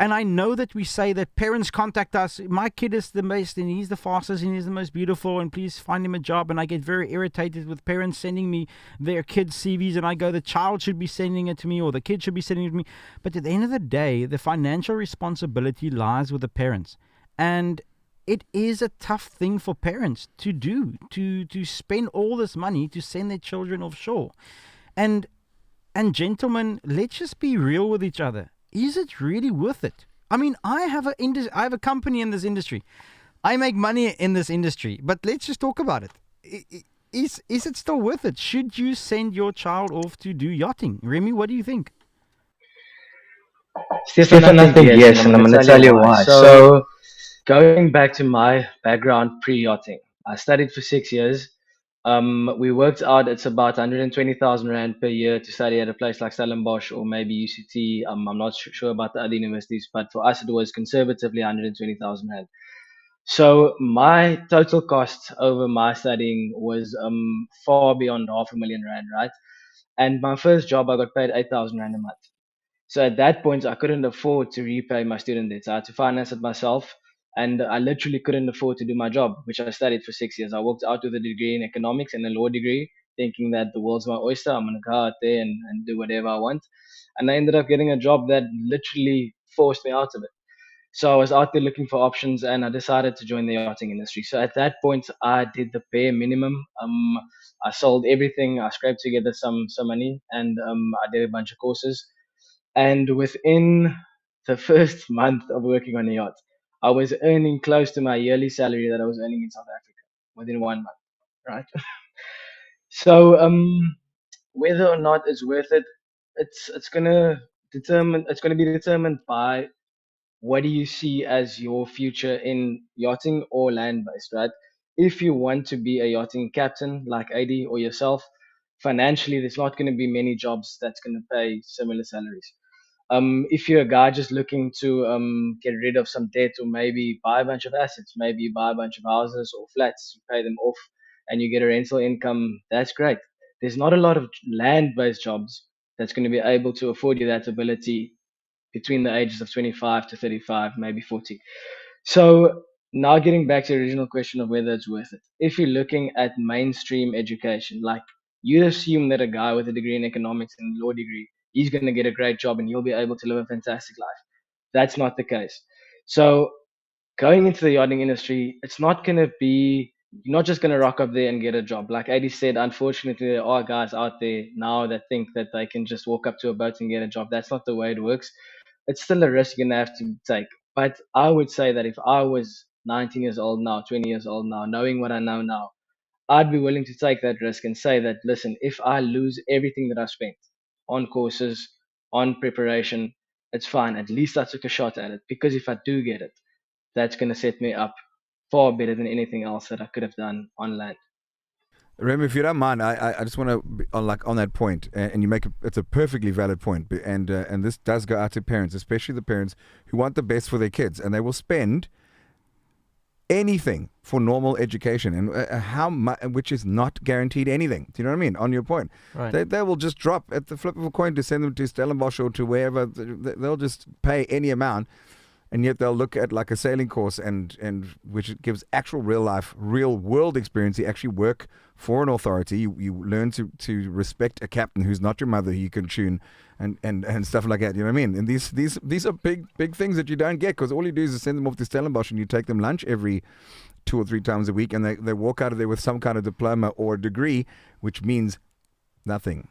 And I know that we say that parents contact us, my kid is the best and he's the fastest and he's the most beautiful and please find him a job. And I get very irritated with parents sending me their kids' CVs, and I go, the child should be sending it to me or the kid should be sending it to me. But at the end of the day, the financial responsibility lies with the parents. And it is a tough thing for parents to do, to spend all this money to send their children offshore. And gentlemen, let's just be real with each other. Is it really worth it? I mean, I have a company in this industry. I make money in this industry, but let's just talk about it. Is it still worth it? Should you send your child off to do yachting? Remy, what do you think? Stefan, I think yes, and I'm going to tell you why. So, going back to my background pre-yachting, I studied for 6 years. We worked out it's about 120,000 Rand per year to study at a place like Stellenbosch or maybe UCT. I'm not sure about the other universities, but for us it was conservatively 120,000 Rand. So my total cost over my studying was far beyond 500,000 Rand, right? And my first job I got paid 8,000 Rand a month. So at that point, I couldn't afford to repay my student debts. I had to finance it myself, and I literally couldn't afford to do my job, which I studied for 6 years. I walked out with a degree in economics and a law degree, thinking that the world's my oyster. I'm going to go out there and do whatever I want. And I ended up getting a job that literally forced me out of it. So I was out there looking for options, and I decided to join the yachting industry. So at that point, I did the bare minimum. I sold everything. I scraped together some money, and I did a bunch of courses. And within the first month of working on a yacht, I was earning close to my yearly salary that I was earning in South Africa within 1 month, right? So whether or not it's worth it, it's gonna be determined by what do you see as your future in yachting or land based, right? If you want to be a yachting captain like AD or yourself, financially there's not going to be many jobs that's going to pay similar salaries. If you're a guy just looking to get rid of some debt or maybe buy a bunch of assets, maybe you buy a bunch of houses or flats, you pay them off and you get a rental income, that's great. There's not a lot of land based jobs that's going to be able to afford you that ability between the ages of 25 to 35, maybe 40. So now getting back to the original question of whether it's worth it. If you're looking at mainstream education, like you assume that a guy with a degree in economics and a law degree, he's going to get a great job and he'll be able to live a fantastic life. That's not the case. So going into the yachting industry, it's not going to be, you're not just going to rock up there and get a job. Like Adi said, unfortunately, there are guys out there now that think that they can just walk up to a boat and get a job. That's not the way it works. it's still a risk you're gonna have to take. But I would say that if I was 19 years old now, 20 years old now, knowing what I know now, I'd be willing to take that risk and say that, listen, if I lose everything that I've spent on courses, on preparation, it's fine. At least I took a shot at it, because if I do get it, that's going to set me up far better than anything else that I could have done on land. Rem, if you don't mind, I just want to on that point, and you make it's a perfectly valid point, and this does go out to parents, especially the parents who want the best for their kids, and they will spend anything for normal education, and how much, which is not guaranteed anything. Do you know what I mean? On your point, Right. they will just drop at the flip of a coin to send them to Stellenbosch or to wherever. They'll just pay any amount. And yet they'll look at like a sailing course and which gives actual real life, real world experience. You actually work for an authority. You learn to respect a captain who's not your mother, who you can tune and stuff like that. You know what I mean? And these are big things that you don't get, because all you do is send them off to Stellenbosch and you take them lunch every 2 or 3 times a week, and they walk out of there with some kind of diploma or degree, which means nothing.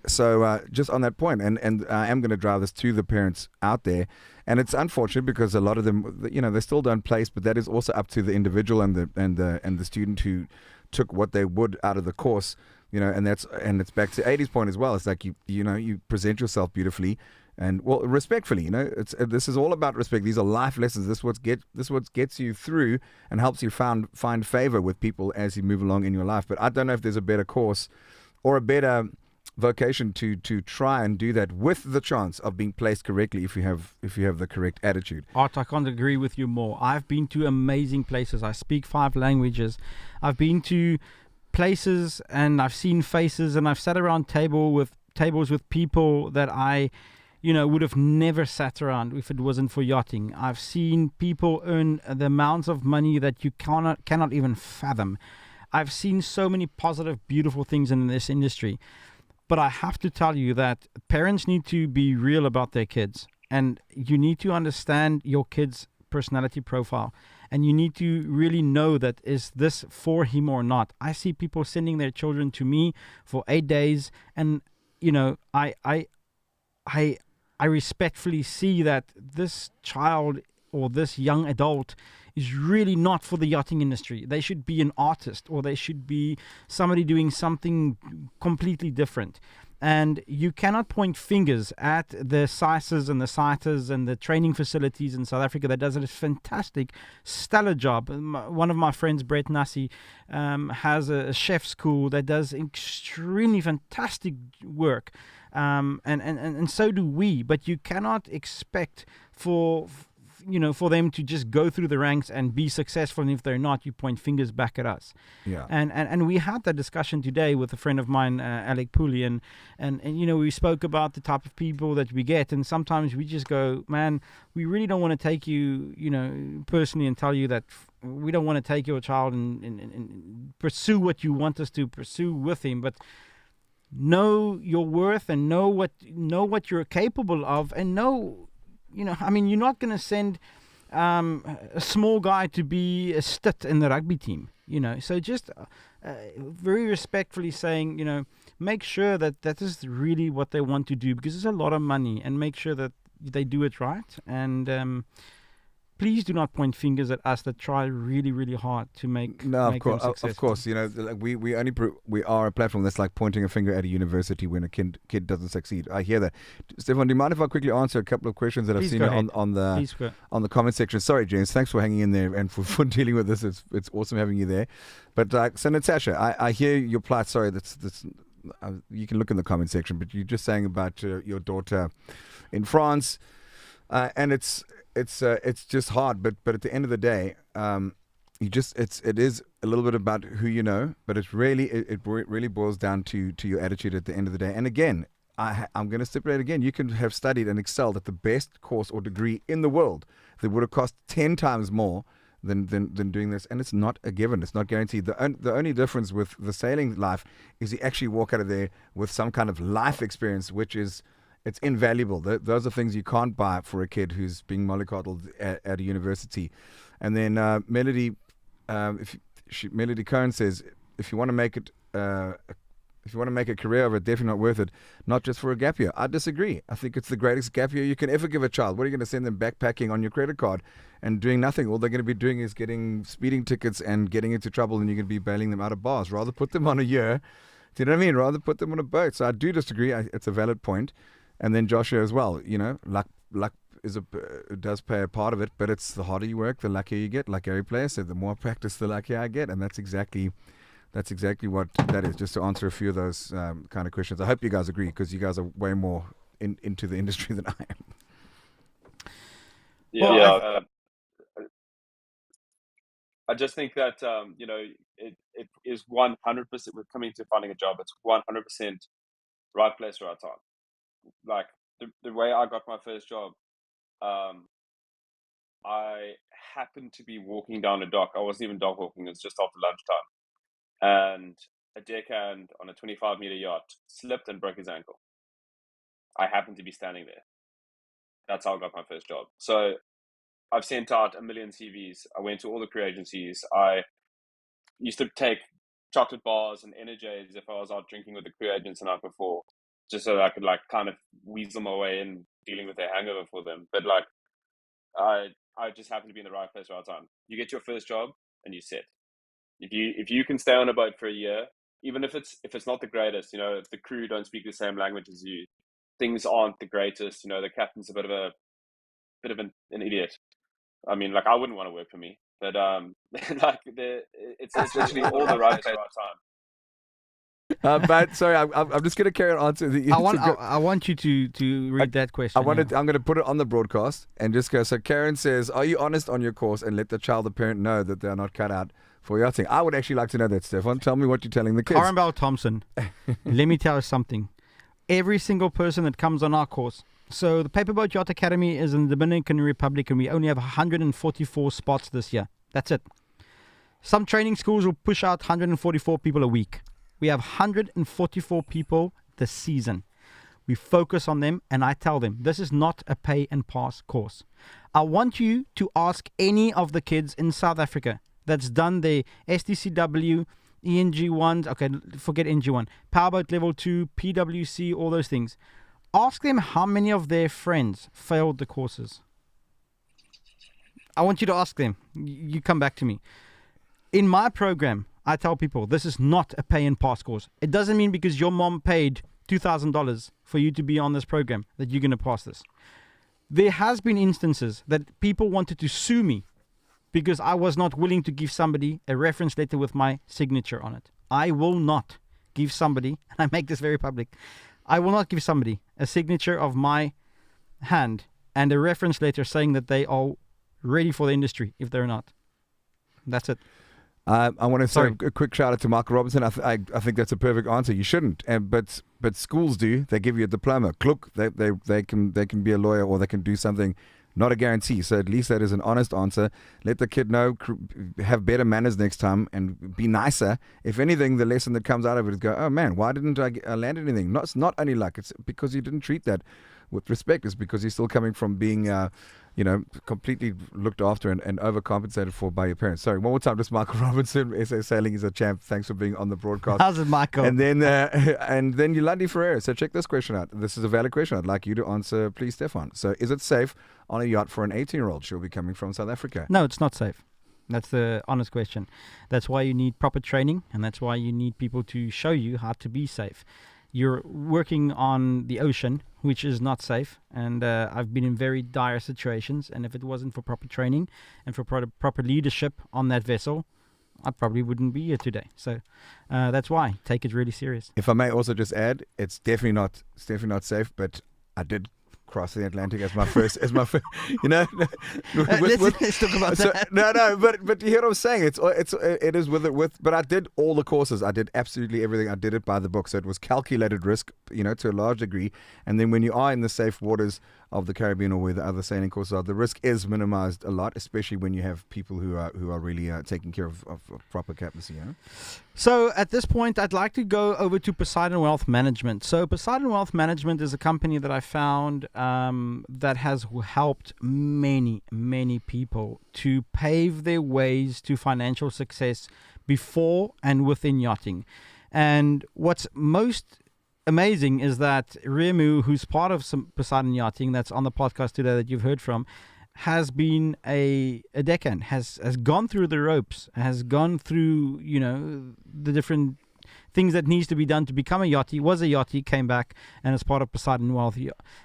So just on that point, and I am going to drive this to the parents out there, and it's unfortunate because a lot of them, they still don't place, but that is also up to the individual and the student who took what they would out of the course, and it's back to 80's point as well. It's like you present yourself beautifully and respectfully. This is all about respect. These are life lessons. This what gets you through and helps you find favor with people as you move along in your life. But I don't know if there's a better course or a better vocation to try and do that with the chance of being placed correctly if you have the correct attitude. Art, I can't agree with you more. I've been to amazing places. I speak 5 languages. I've been to places and I've seen faces, and I've sat around tables with people that I would have never sat around if it wasn't for yachting. I've seen people earn the amounts of money that you cannot even fathom. I've seen so many positive, beautiful things in this industry. But I have to tell you that parents need to be real about their kids, and you need to understand your kid's personality profile, and you need to really know that is this for him or not. I see people sending their children to me for 8 days, and I respectfully see that this child or this young adult is really not for the yachting industry. They should be an artist, or they should be somebody doing something completely different. And you cannot point fingers at the SISEs and the sighters and the training facilities in South Africa that does a fantastic, stellar job. One of my friends, Brett Nasi, has a chef school that does extremely fantastic work. And so do we. But you cannot expect for them to just go through the ranks and be successful, and if they're not, you point fingers back at us. Yeah. And we had that discussion today with a friend of mine, Alec Pooley, and we spoke about the type of people that we get, and sometimes we just go, man, we really don't want to take you, personally, and tell you that we don't want to take your child and pursue what you want us to pursue with him, but know your worth and know what you're capable of, and know. You're not going to send a small guy to be a stit in the rugby team, So just very respectfully saying, make sure that is really what they want to do, because it's a lot of money, and make sure that they do it right. And please do not point fingers at us that try really, really hard to make them successful. Of course, we are a platform that's like pointing a finger at a university when a kid doesn't succeed. I hear that. Stefan, do you mind if I quickly answer a couple of questions that I've seen on the comment section? Sorry, James, thanks for hanging in there and for dealing with this. It's awesome having you there. But so Natasha, I hear your plight. Sorry, that's you can look in the comment section, but you're just saying about your daughter in France, and it's just hard, but at the end of the day, it is a little bit about who you know, but it really boils down to your attitude at the end of the day. And again, I'm going to stipulate again, you can have studied and excelled at the best course or degree in the world that would have cost 10 times more than doing this, and it's not a given. It's not guaranteed. The only difference with the sailing life is you actually walk out of there with some kind of life experience, which is. It's invaluable. Those are things you can't buy for a kid who's being mollycoddled at a university. And then Melody Cohen says, if you want to make it If you want to make a career of it, definitely not worth it. Not just for a gap year. I disagree. I think it's the greatest gap year you can ever give a child. What are you going to send them backpacking on your credit card and doing nothing? All they're going to be doing is getting speeding tickets and getting into trouble, and you're going to be bailing them out of bars. Rather put them on a year. Do you know what I mean? Rather put them on a boat. So I do disagree. It's a valid point. And then Joshua as well. Luck does play a part of it, but it's the harder you work, the luckier you get. Like Gary Player said, the more I practice, the luckier I get, and that's exactly what that is. Just to answer a few of those kind of questions. I hope you guys agree, because you guys are way more into the industry than I am. Yeah. I just think that it is 100% with coming to finding a job. It's 100% right place, right time. Like the way I got my first job, I happened to be walking down a dock. I wasn't even dock walking. It was just after lunchtime, and a deckhand on a 25-meter yacht slipped and broke his ankle. I happened to be standing there. That's how I got my first job. So I've sent out a million CVs. I went to all the career agencies. I used to take chocolate bars and energies if I was out drinking with the career agents the night before, just so that I could kind of weasel my way in dealing with their hangover for them. But I just happened to be in the right place, right time. You get your first job and you sit. If you can stay on a boat for a year, even if it's not the greatest, if the crew don't speak the same language as you, things aren't the greatest. The captain's a bit of an idiot. I mean, I wouldn't want to work for me, but it's literally all the right place, right time. But sorry, I'm just going to carry on answer. I want you to read that question. I'm going to put it on the broadcast and just go. So Karen says, "Are you honest on your course and let the child, the parent, know that they are not cut out for yachting?" I would actually like to know that, Stefan. Tell me what you're telling the kids. Karen Bell Thompson, let me tell you something. Every single person that comes on our course. So the Paperboat Yacht Academy is in the Dominican Republic, and we only have 144 spots this year. That's it. Some training schools will push out 144 people a week. We have 144 people this season. We focus on them, and I tell them, this is not a pay and pass course. I want you to ask any of the kids in South Africa that's done the STCW, ENG1, okay, forget NG1, Powerboat Level 2, PWC, all those things. Ask them how many of their friends failed the courses. I want you to ask them. You come back to me. In my program, I tell people this is not a pay and pass course. It doesn't mean because your mom paid $2,000 for you to be on this program that you're going to pass this. There has been instances that people wanted to sue me because I was not willing to give somebody a reference letter with my signature on it. I will not give somebody, and I make this very public, I will not give somebody a signature of my hand and a reference letter saying that they are ready for the industry if they're not. That's it. I want to say a quick shout out to Michael Robinson. I think that's a perfect answer. You shouldn't, but schools do. They give you a diploma. Look, they can be a lawyer or they can do something. Not a guarantee. So at least that is an honest answer. Let the kid know, have better manners next time and be nicer. If anything, the lesson that comes out of it is go, oh man, why didn't I land anything? It's not only luck. It's because you didn't treat that with respect. It's because you're still coming from being, completely looked after and overcompensated for by your parents. Sorry, one more time, just Michael Robinson, SA Sailing is a champ. Thanks for being on the broadcast. How's it, Michael? And then Yolandi Ferreira. So check this question out. This is a valid question. I'd like you to answer, please, Stefan. So is it safe on a yacht for an 18-year-old? She'll be coming from South Africa. No, it's not safe. That's the honest question. That's why you need proper training, and that's why you need people to show you how to be safe. You're working on the ocean, which is not safe, and I've been in very dire situations, and if it wasn't for proper training and for proper leadership on that vessel, I probably wouldn't be here today. So that's why. Take it really serious. If I may also just add, it's definitely not safe, but I did cross the Atlantic as my first, let's talk about that. No, but you hear what I'm saying? It is but I did all the courses. I did absolutely everything. I did it by the book. So it was calculated risk, to a large degree. And then when you are in the safe waters of the Caribbean or where the other sailing courses are, the risk is minimized a lot, especially when you have people who are really taking care of proper captaincy. So at this point, I'd like to go over to Poseidon Wealth Management. So Poseidon Wealth Management is a company that I found that has helped many, many people to pave their ways to financial success before and within yachting. And what's most amazing is that Remu, who's part of some Poseidon Yachting, that's on the podcast today that you've heard from, has been a deckhand, has gone through the ropes, has gone through, the different things that needs to be done to become a yachty, was a yachty, came back and is part of Poseidon Wealth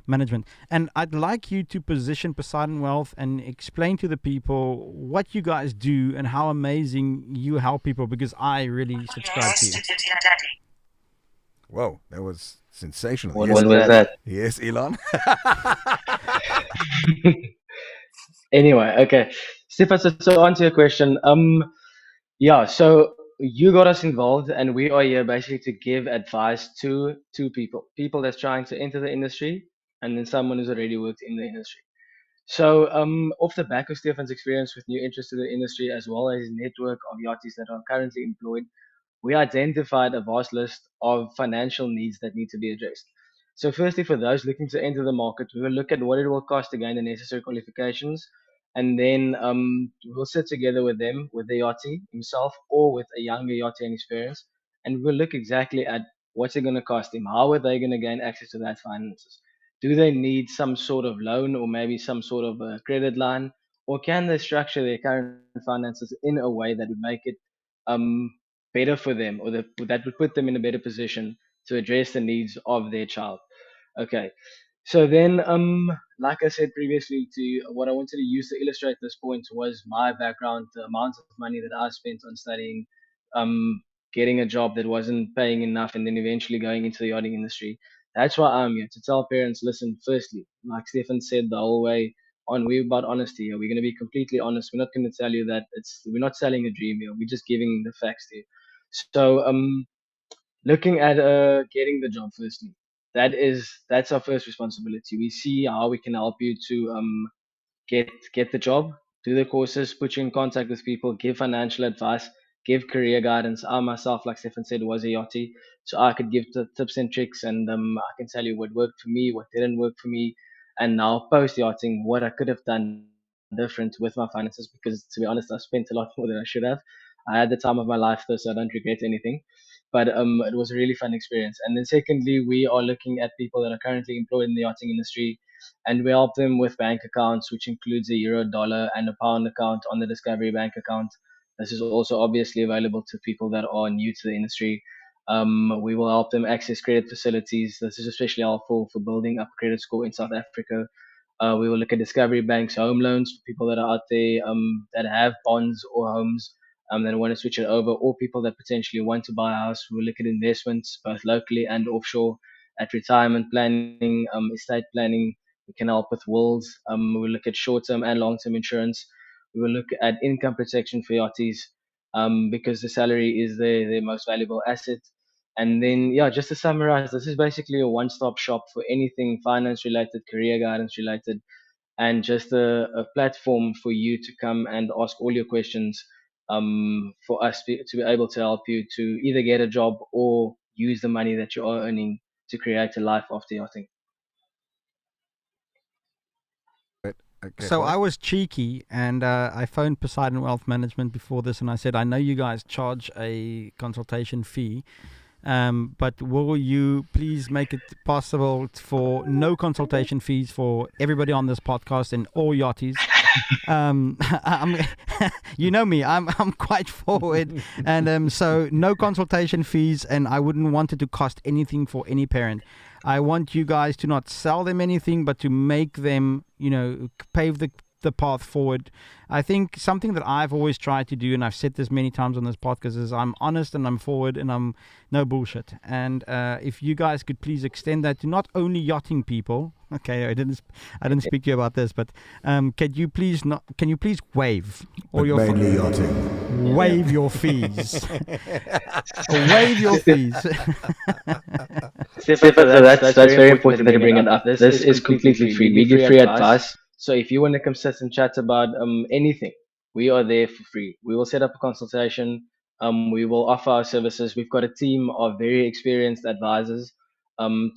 Management. And I'd like you to position Poseidon Wealth and explain to the people what you guys do and how amazing you help people, because I really subscribe to you. Whoa, that was sensational. What Yes, was that? yes, Elon. Anyway, okay. Stefan, so answer your question. Yeah, so you got us involved, and we are here basically to give advice to two people that's trying to enter the industry, and then someone who's already worked in the industry. So, off the back of Stefan's experience with new interest to the industry, as well as his network of yachties that are currently employed, we identified a vast list of financial needs that need to be addressed. So, firstly, for those looking to enter the market, we will look at what it will cost to gain the necessary qualifications, and then we'll sit together with them, with the yachty himself, or with a younger yachty and experience, and we'll look exactly at what's it going to cost them, how are they going to gain access to that finances. Do they need some sort of loan or maybe some sort of a credit line, or can they structure their current finances in a way that would make it um, better for them, or that would put them in a better position to address the needs of their child? Okay. So then, like I said previously, to what I wanted to use to illustrate this point was my background, the amount of money that I spent on studying, getting a job that wasn't paying enough, and then eventually going into the yachting industry. That's why I'm here to tell parents, listen, firstly, like Stefan said the whole way on, we're about honesty here. We're going to be completely honest. We're not going to tell you that we're not selling a dream here. We're just giving the facts to you. So, looking at getting the job firstly, that's our first responsibility. We see how we can help you to get the job, do the courses, put you in contact with people, give financial advice, give career guidance. I myself, like Stefan said, was a yachty, so I could give the tips and tricks, and I can tell you what worked for me, what didn't work for me, and now post yachting, what I could have done different with my finances. Because to be honest, I spent a lot more than I should have. I had the time of my life though, so I don't regret anything. But it was a really fun experience. And then secondly, we are looking at people that are currently employed in the yachting industry, and we help them with bank accounts, which includes a euro, dollar, and a pound account on the Discovery Bank account. This is also obviously available to people that are new to the industry. We will help them access credit facilities. This is especially helpful for building up credit score in South Africa. We will look at Discovery Bank's home loans for people that are out there that have bonds or homes that want to switch it over, or people that potentially want to buy a house. We'll look at investments both locally and offshore, at retirement planning, estate planning. We can help with wills. We'll look at short-term and long-term insurance. We will look at income protection for yachties because the salary is their most valuable asset. And then, yeah, just to summarize, this is basically a one-stop shop for anything finance related, career guidance related, and just a platform for you to come and ask all your questions for us to be able to help you to either get a job or use the money that you are earning to create a life after yachting. Okay, So Paul? I was cheeky and I phoned Poseidon Wealth Management before this, and I said, I know you guys charge a consultation fee, but will you please make it possible for no consultation fees for everybody on this podcast and all yachties? You know me, I'm quite forward, and so no consultation fees, and I wouldn't want it to cost anything for any parent. I want you guys to not sell them anything, but to make them, pave the path forward. I think something that I've always tried to do, and I've said this many times on this podcast, is I'm honest and I'm forward and I'm no bullshit. And if you guys could please extend that to not only yachting people. Okay, I didn't speak to you about this, but can you please waive all your mainly yachting. Waive your fees. Waive your fees. That's very important that you bring it up. This is completely free. We give free advice. So if you want to come sit and chat about anything, we are there for free. We will set up a consultation. We will offer our services. We've got a team of very experienced advisors.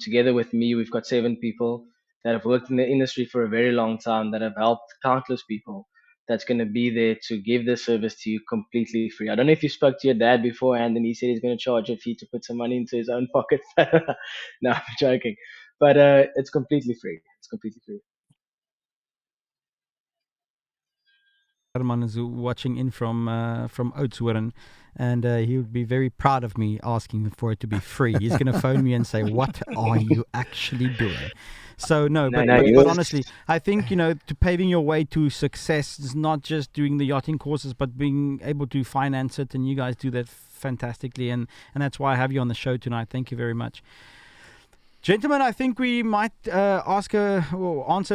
Together with me, we've got 7 people that have worked in the industry for a very long time, that have helped countless people. that's going to be there to give the service to you completely free. I don't know if you spoke to your dad beforehand and he said he's going to charge a fee to put some money into his own pocket. No, I'm joking. But it's completely free. It's completely free. Herman is watching in from Oudtshoorn, and he would be very proud of me asking for it to be free. He's going to phone me and say, "What are you actually doing?" So but honestly, I think to paving your way to success is not just doing the yachting courses, but being able to finance it, and you guys do that fantastically, and that's why I have you on the show tonight. Thank you very much. Gentlemen, I think we might answer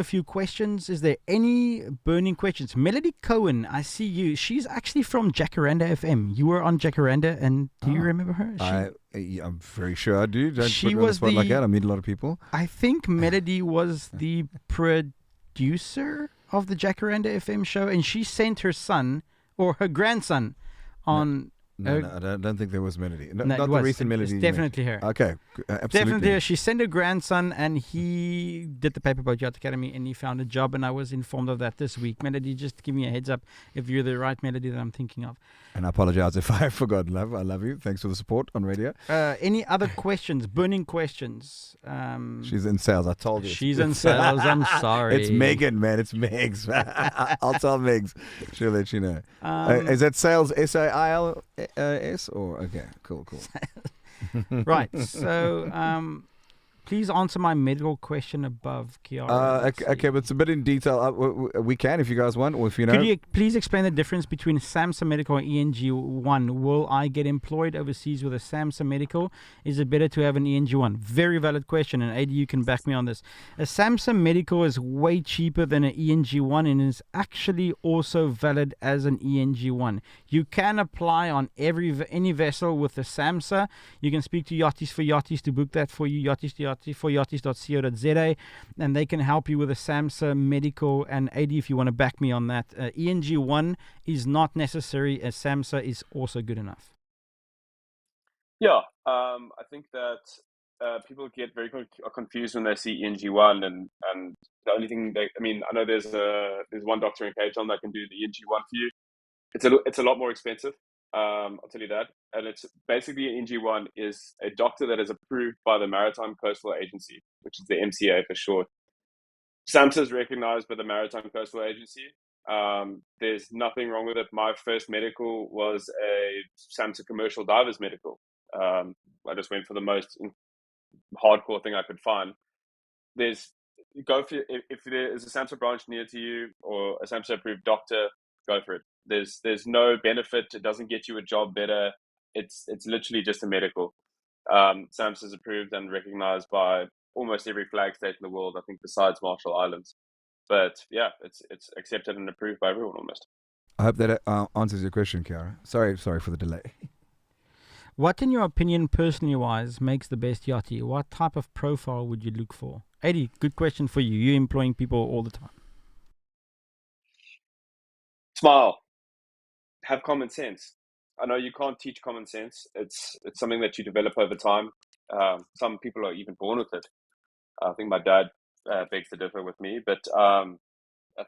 a few questions. Is there any burning questions? Melody Cohen, I see you. She's actually from Jacaranda FM. You were on Jacaranda, and do you remember her? I'm very sure I do. Don't She put me on the was spot like that. I meet a lot of people. I think Melody was the producer of the Jacaranda FM show, and she sent her son or her grandson on. No, I don't think there was Melody. No, not the recent Melody. It's definitely her. Okay, absolutely. Definitely her. She sent her grandson, and he did the Paperboat Yacht Academy, and he found a job, and I was informed of that this week. Melody, just give me a heads up if you're the right Melody that I'm thinking of. And I apologize if I forgot, love. I love you. Thanks for the support on radio. Any other questions? Burning questions? She's in sales. I told you. She's in sales. I'm sorry. It's Megan, man. It's Megs. I'll tell Megs. She'll let you know. Is that sales SAILS or okay? Cool. Right. So, please answer my medical question above, Kiara. Okay, but it's a bit in detail. We can, if you guys want, or if you know. Could you please explain the difference between SAMHSA Medical and ENG1? Will I get employed overseas with a SAMHSA Medical? Is it better to have an ENG1? Very valid question, and AD, you can back me on this. A SAMHSA Medical is way cheaper than an ENG1 and is actually also valid as an ENG1. You can apply on any vessel with a SAMHSA. You can speak to Yachties for Yachties to book that for you, Yachties to Yachties for yachties.co.za, and they can help you with a SAMHSA Medical. And AD, if you want to back me on that, ENG1 is not necessary. A SAMHSA is also good enough. Yeah, I think that people get very confused when they see ENG1, and the only thing I know there's one doctor in Cape Town that can do the ENG1 for you. It's a lot more expensive. I'll tell you that. And it's basically an ENG1 is a doctor that is approved by the Maritime Coastal Agency, which is the MCA for short. SAMHSA is recognized by the Maritime Coastal Agency. There's nothing wrong with it. My first medical was a SAMHSA commercial diver's medical. I just went for the most hardcore thing I could find. If there is a SAMHSA branch near to you or a SAMHSA approved doctor, go for it. There's no benefit. It doesn't get you a job better. It's literally just a medical. SAMHSA is approved and recognized by almost every flag state in the world, I think, besides Marshall Islands. But yeah, it's accepted and approved by everyone almost. I hope that answers your question, Kiara. Sorry for the delay. What, in your opinion, personally wise, makes the best yachty? What type of profile would you look for? Eddie, good question for you. You're employing people all the time. Smile. Have common sense. I know you can't teach common sense. It's something that you develop over time. Some people are even born with it. I think my dad begs to differ with me, but I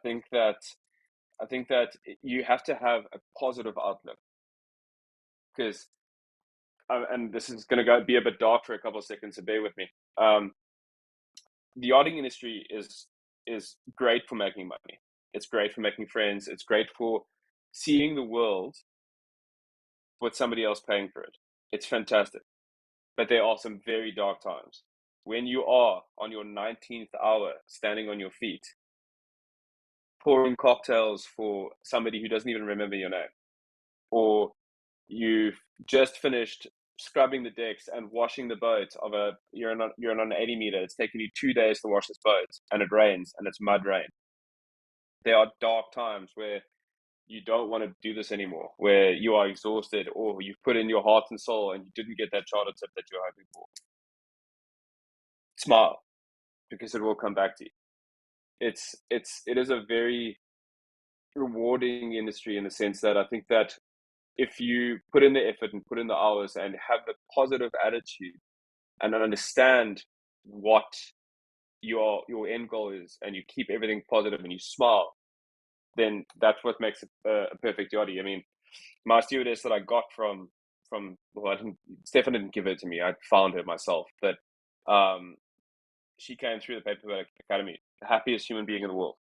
think that you have to have a positive outlook, because and this is going to be a bit dark for a couple of seconds, so bear with me. The yachting industry is great for making money. It's great for making friends. It's great for seeing the world with somebody else paying for it. It's fantastic. But there are some very dark times. When you are on your 19th hour standing on your feet, pouring cocktails for somebody who doesn't even remember your name, or you've just finished scrubbing the decks and washing the boat you're on an 80 meter. It's taken you 2 days to wash this boat, and it rains, and it's mud rain. There are dark times where you don't want to do this anymore, where you are exhausted, or you've put in your heart and soul and you didn't get that charter tip that you're hoping for. Smile, because it will come back to you. It is a very rewarding industry in the sense that I think that if you put in the effort and put in the hours and have the positive attitude and understand what your end goal is, and you keep everything positive and you smile, then that's what makes a perfect yachty. I mean, my stewardess that I got from well, Stefan didn't give her to me. I found her myself, but she came through the Paperboat Academy, the happiest human being in the world.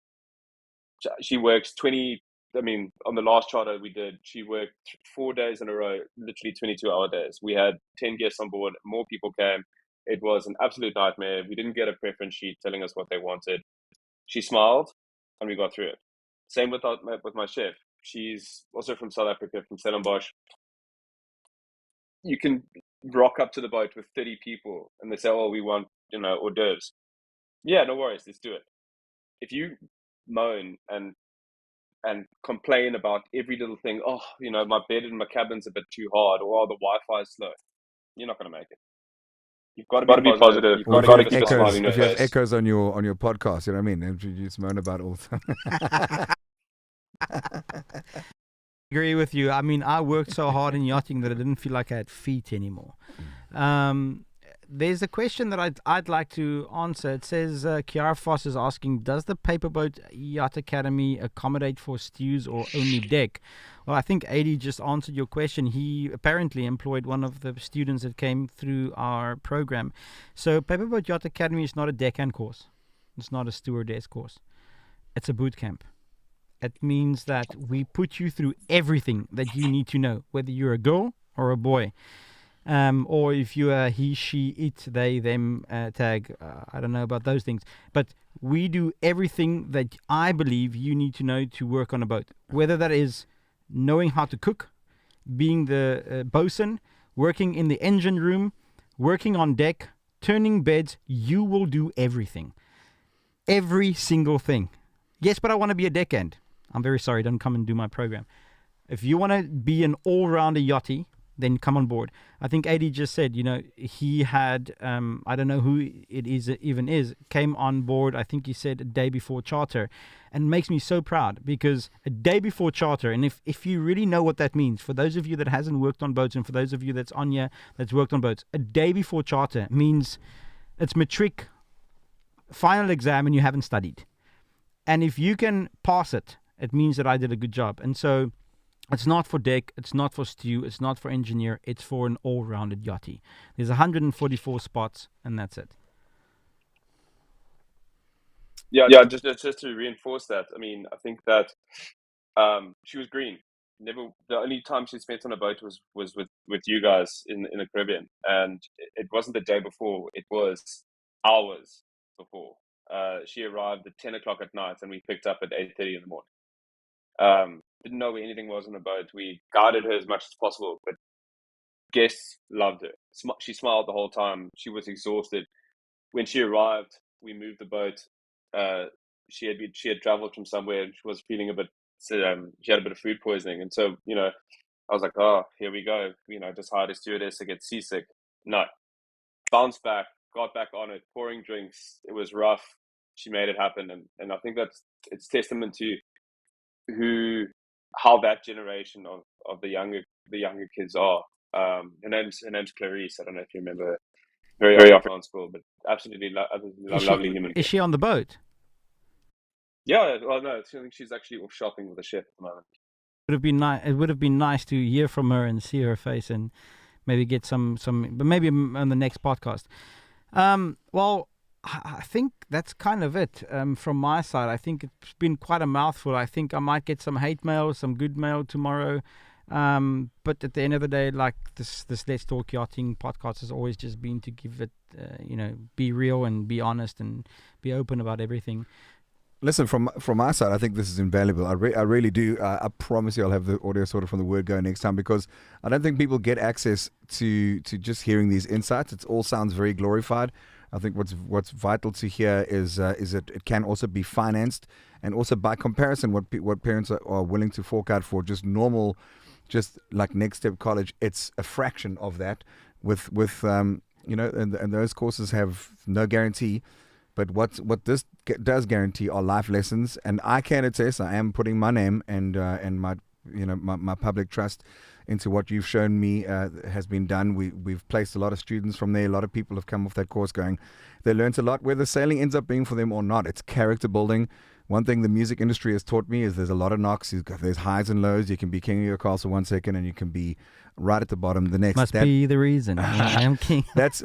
She works 20. I mean, on the last charter we did, she worked 4 days in a row, literally 22-hour days. We had 10 guests on board. More people came. It was an absolute nightmare. We didn't get a preference sheet telling us what they wanted. She smiled, and we got through it. Same with my chef. She's also from South Africa, from Stellenbosch. You can rock up to the boat with 30 people, and they say, "Oh, we want, hors d'oeuvres." Yeah, no worries, let's do it. If you moan and complain about every little thing, oh, my bed in my cabin's a bit too hard, or the Wi-Fi is slow, you're not going to make it. You've got to be positive. You've got to keep a smile in your If you have face. echoes on your podcast, you know what I mean? And you just moan about all the time. Agree with you. I mean, I worked so hard in yachting that I didn't feel like I had feet anymore. There's a question that I'd like to answer. It says, Kiara Foss is asking, does the Paperboat Yacht Academy accommodate for stews or only deck? Well, I think AD just answered your question. He apparently employed one of the students that came through our program. So Paperboat Yacht Academy is not a deckhand course. It's not a stewardess course. It's a boot camp. It means that we put you through everything that you need to know, whether you're a girl or a boy. Or if you are he, she, it, they, them tag. I don't know about those things. But we do everything that I believe you need to know to work on a boat. Whether that is knowing how to cook, being the bosun, working in the engine room, working on deck, turning beds, you will do everything. Every single thing. Yes, but I want to be a deckhand. I'm very sorry, don't come and do my program. If you want to be an all-rounder yachty, then come on board. I think AD just said, he had, I don't know who it even is, came on board, I think he said a day before charter. And it makes me so proud because a day before charter, and if you really know what that means, for those of you that hasn't worked on boats and for those of you that's on here that's worked on boats, a day before charter means it's matric, final exam, and you haven't studied. And if you can pass it, it means that I did a good job. And so it's not for deck, it's not for stew, it's not for engineer, it's for an all-rounded yachty. There's 144 spots, and that's it. Yeah, just to reinforce that, I mean, I think that she was green. The only time she spent on a boat was with you guys in the Caribbean, and it wasn't the day before; it was hours before. She arrived at 10 o'clock at night, and we picked up at 8:30 in the morning. Didn't know where anything was on the boat. We guided her as much as possible, but guests loved her. She smiled the whole time. She was exhausted. When she arrived, we moved the boat. She had traveled from somewhere, and she was feeling a bit. She had a bit of food poisoning, and so I was like, "Oh, here we go." Just hired a stewardess to get seasick. No, bounced back, got back on it, pouring drinks. It was rough. She made it happen, and I think it's testament to how that generation of the younger kids are. Her name's Clarice. I don't know if you remember her. Very often on school, but absolutely lovely human. Is she on the boat? Yeah, well, no, I think she's actually off shopping with a chef at the moment. It would have been nice to hear from her and see her face and maybe get some, but maybe on the next podcast. Well, I think that's kind of it from my side. I think it's been quite a mouthful. I think I might get some hate mail, some good mail tomorrow. But at the end of the day, like this Let's Talk Yachting podcast has always just been to give it, be real and be honest and be open about everything. Listen, from my side, I think this is invaluable. I really do. I promise you I'll have the audio sorted from the word go next time, because I don't think people get access to just hearing these insights. It all sounds very glorified. I think what's vital to hear is that it can also be financed, and also by comparison, what parents are willing to fork out for just normal, just like Next Step College, it's a fraction of that. With and those courses have no guarantee. But what this does guarantee are life lessons, and I can attest. I am putting my name and my my public trust into what you've shown me has been done. We've placed a lot of students from there. A lot of people have come off that course going, they learnt a lot. Whether sailing ends up being for them or not, it's character building. one thing the music industry has taught me is there's a lot of knocks. There's highs and lows. You can be king of your castle 1 second, and you can be right at the bottom the next. Must be the reason I am king. That's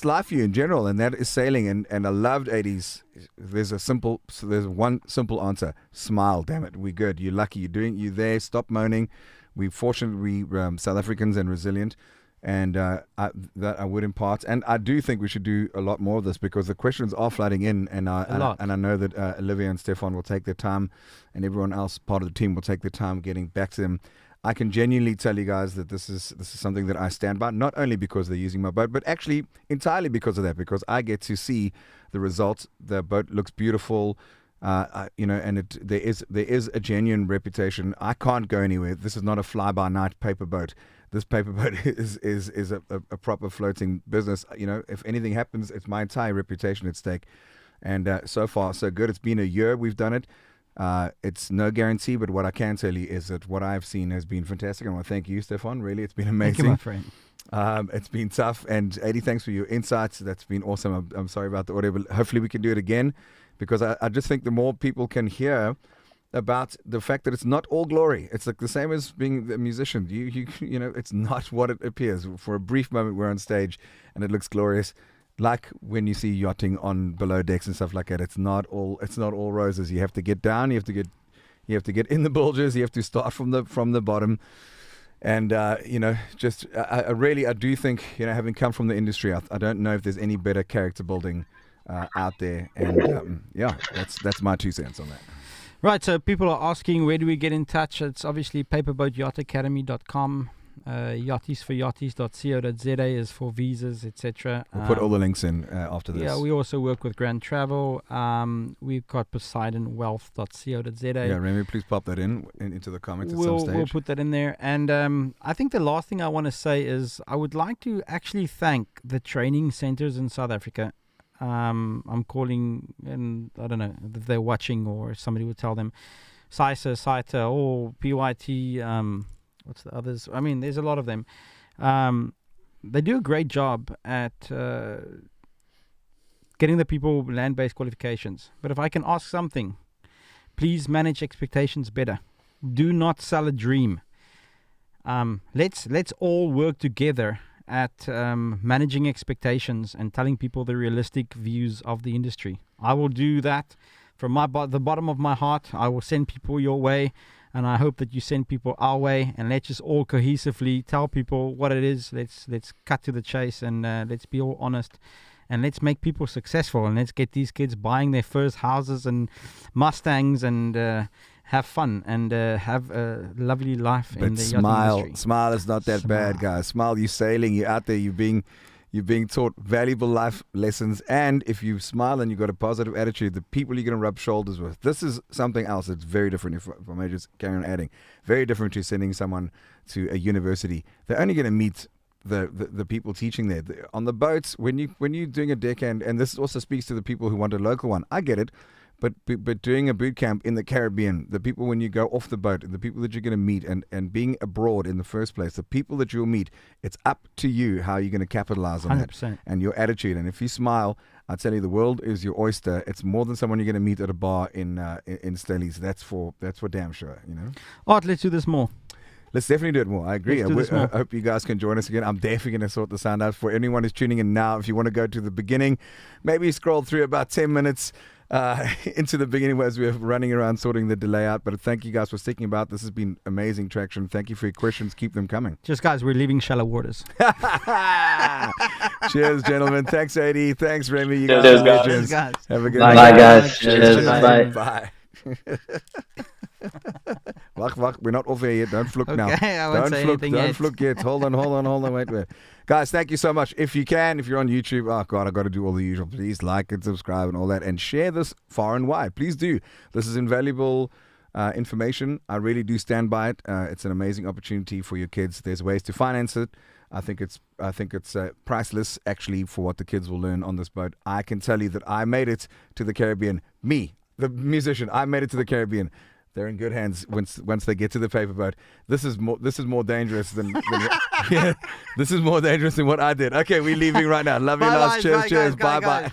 life for you in general, and that is sailing. And I loved 80s. There's one simple answer: smile. Damn it, we good. You're lucky. You're there. Stop moaning. We're fortunate. We South Africans and resilient. And that I would impart, and I do think we should do a lot more of this because the questions are flooding in, and I know that Olivia and Stefan will take their time, and everyone else part of the team will take their time getting back to them. I can genuinely tell you guys that this is something that I stand by, not only because they're using my boat, but actually entirely because of that, because I get to see the results. The boat looks beautiful. And there is a genuine reputation. I can't go anywhere. This is not a fly-by-night paper boat. This paper boat is a proper floating business. If anything happens, it's my entire reputation at stake. And so far, so good. It's been a year we've done it. It's no guarantee, but what I can tell you is that what I've seen has been fantastic. I want to thank you, Stefan. Really, it's been amazing. Thank you, my friend. It's been tough. And Adi, thanks for your insights. That's been awesome. I'm sorry about the audio, but hopefully we can do it again. Because I just think the more people can hear about the fact that it's not all glory. It's like the same as being a musician. You know, it's not what it appears. For a brief moment, we're on stage and it looks glorious. Like when you see yachting on below decks and stuff like that, it's not all roses. You have to get down. You have to get in the bilges. You have to start from the bottom. And I do think, having come from the industry, I don't know if there's any better character building out there, and that's my 2 cents on that. Right, so people are asking, where do we get in touch? It's obviously paperboatyachtacademy.com. yachtiesforyachties.co.za is for visas, etc. We'll put all the links in after this. Yeah, we also work with Grand Travel. We've got poseidonwealth.co.za. Yeah, Remy, please pop that into the comments at some stage. We'll put that in there. And I think the last thing I want to say is I would like to actually thank the training centers in South Africa. I'm calling, and I don't know if they're watching or somebody would tell them, SAITA, or PYT, what's the others? I mean, there's a lot of them. They do a great job at getting the people land-based qualifications. But if I can ask something, please manage expectations better. Do not sell a dream. Let's all work together at managing expectations and telling people the realistic views of the industry. I will do that from the bottom of my heart. I will send people your way, and I hope that you send people our way, and let's just all cohesively tell people what it is. Let's cut to the chase, and let's be all honest, and let's make people successful, and let's get these kids buying their first houses and Mustangs, and have fun and have a lovely life in the yachting industry. Smile is not that bad, guys. Smile, you're sailing, you're out there, you're being taught valuable life lessons, and if you smile and you've got a positive attitude, the people you're going to rub shoulders with. This is something else that's very different, if I may just carry on adding. Very different to sending someone to a university. They're only going to meet the people teaching there. On the boats, when you're doing a deckhand, and this also speaks to the people who want a local one, I get it. But doing a boot camp in the Caribbean, the people when you go off the boat, the people that you're going to meet, and being abroad in the first place, the people that you'll meet, it's up to you how you're going to capitalize on 100%. that and your attitude. And if you smile, I tell you, the world is your oyster. It's more than someone you're going to meet at a bar in Stellies. That's for damn sure. Art, let's do this more. Let's definitely do it more. I agree. I hope you guys can join us again. I'm definitely going to sort the sound out for anyone who's tuning in now. If you want to go to the beginning, maybe scroll through about 10 minutes into the beginning as we're running around sorting the delay out. But thank you guys for sticking about. This has been amazing traction. Thank you for your questions. Keep them coming. Just guys, we're leaving shallow waters. Cheers, gentlemen. Thanks, Adi. Thanks, Remy. You Cheers, guys are guys. legends. Guys. Have a good Bye, night. guys. Cheers. Bye. Bye. Wacht, we're not off air yet. Don't fluke now. Okay, I won't say anything Don't yet. fluke yet. Hold on, wait. Guys, thank you so much. If you're on YouTube, oh God, I've got to do all the usual. Please like and subscribe and all that, and share this far and wide. Please do. This is invaluable information. I really do stand by it. It's an amazing opportunity for your kids. There's ways to finance it. I think it's priceless, actually, for what the kids will learn on this boat. I can tell you that I made it to the Caribbean. Me, the musician, I made it to the Caribbean. They're in good hands once they get to the paper boat. This is more dangerous than yeah, this is more dangerous than what I did. Okay, we're leaving right now. Love you, lots. Cheers. Bye.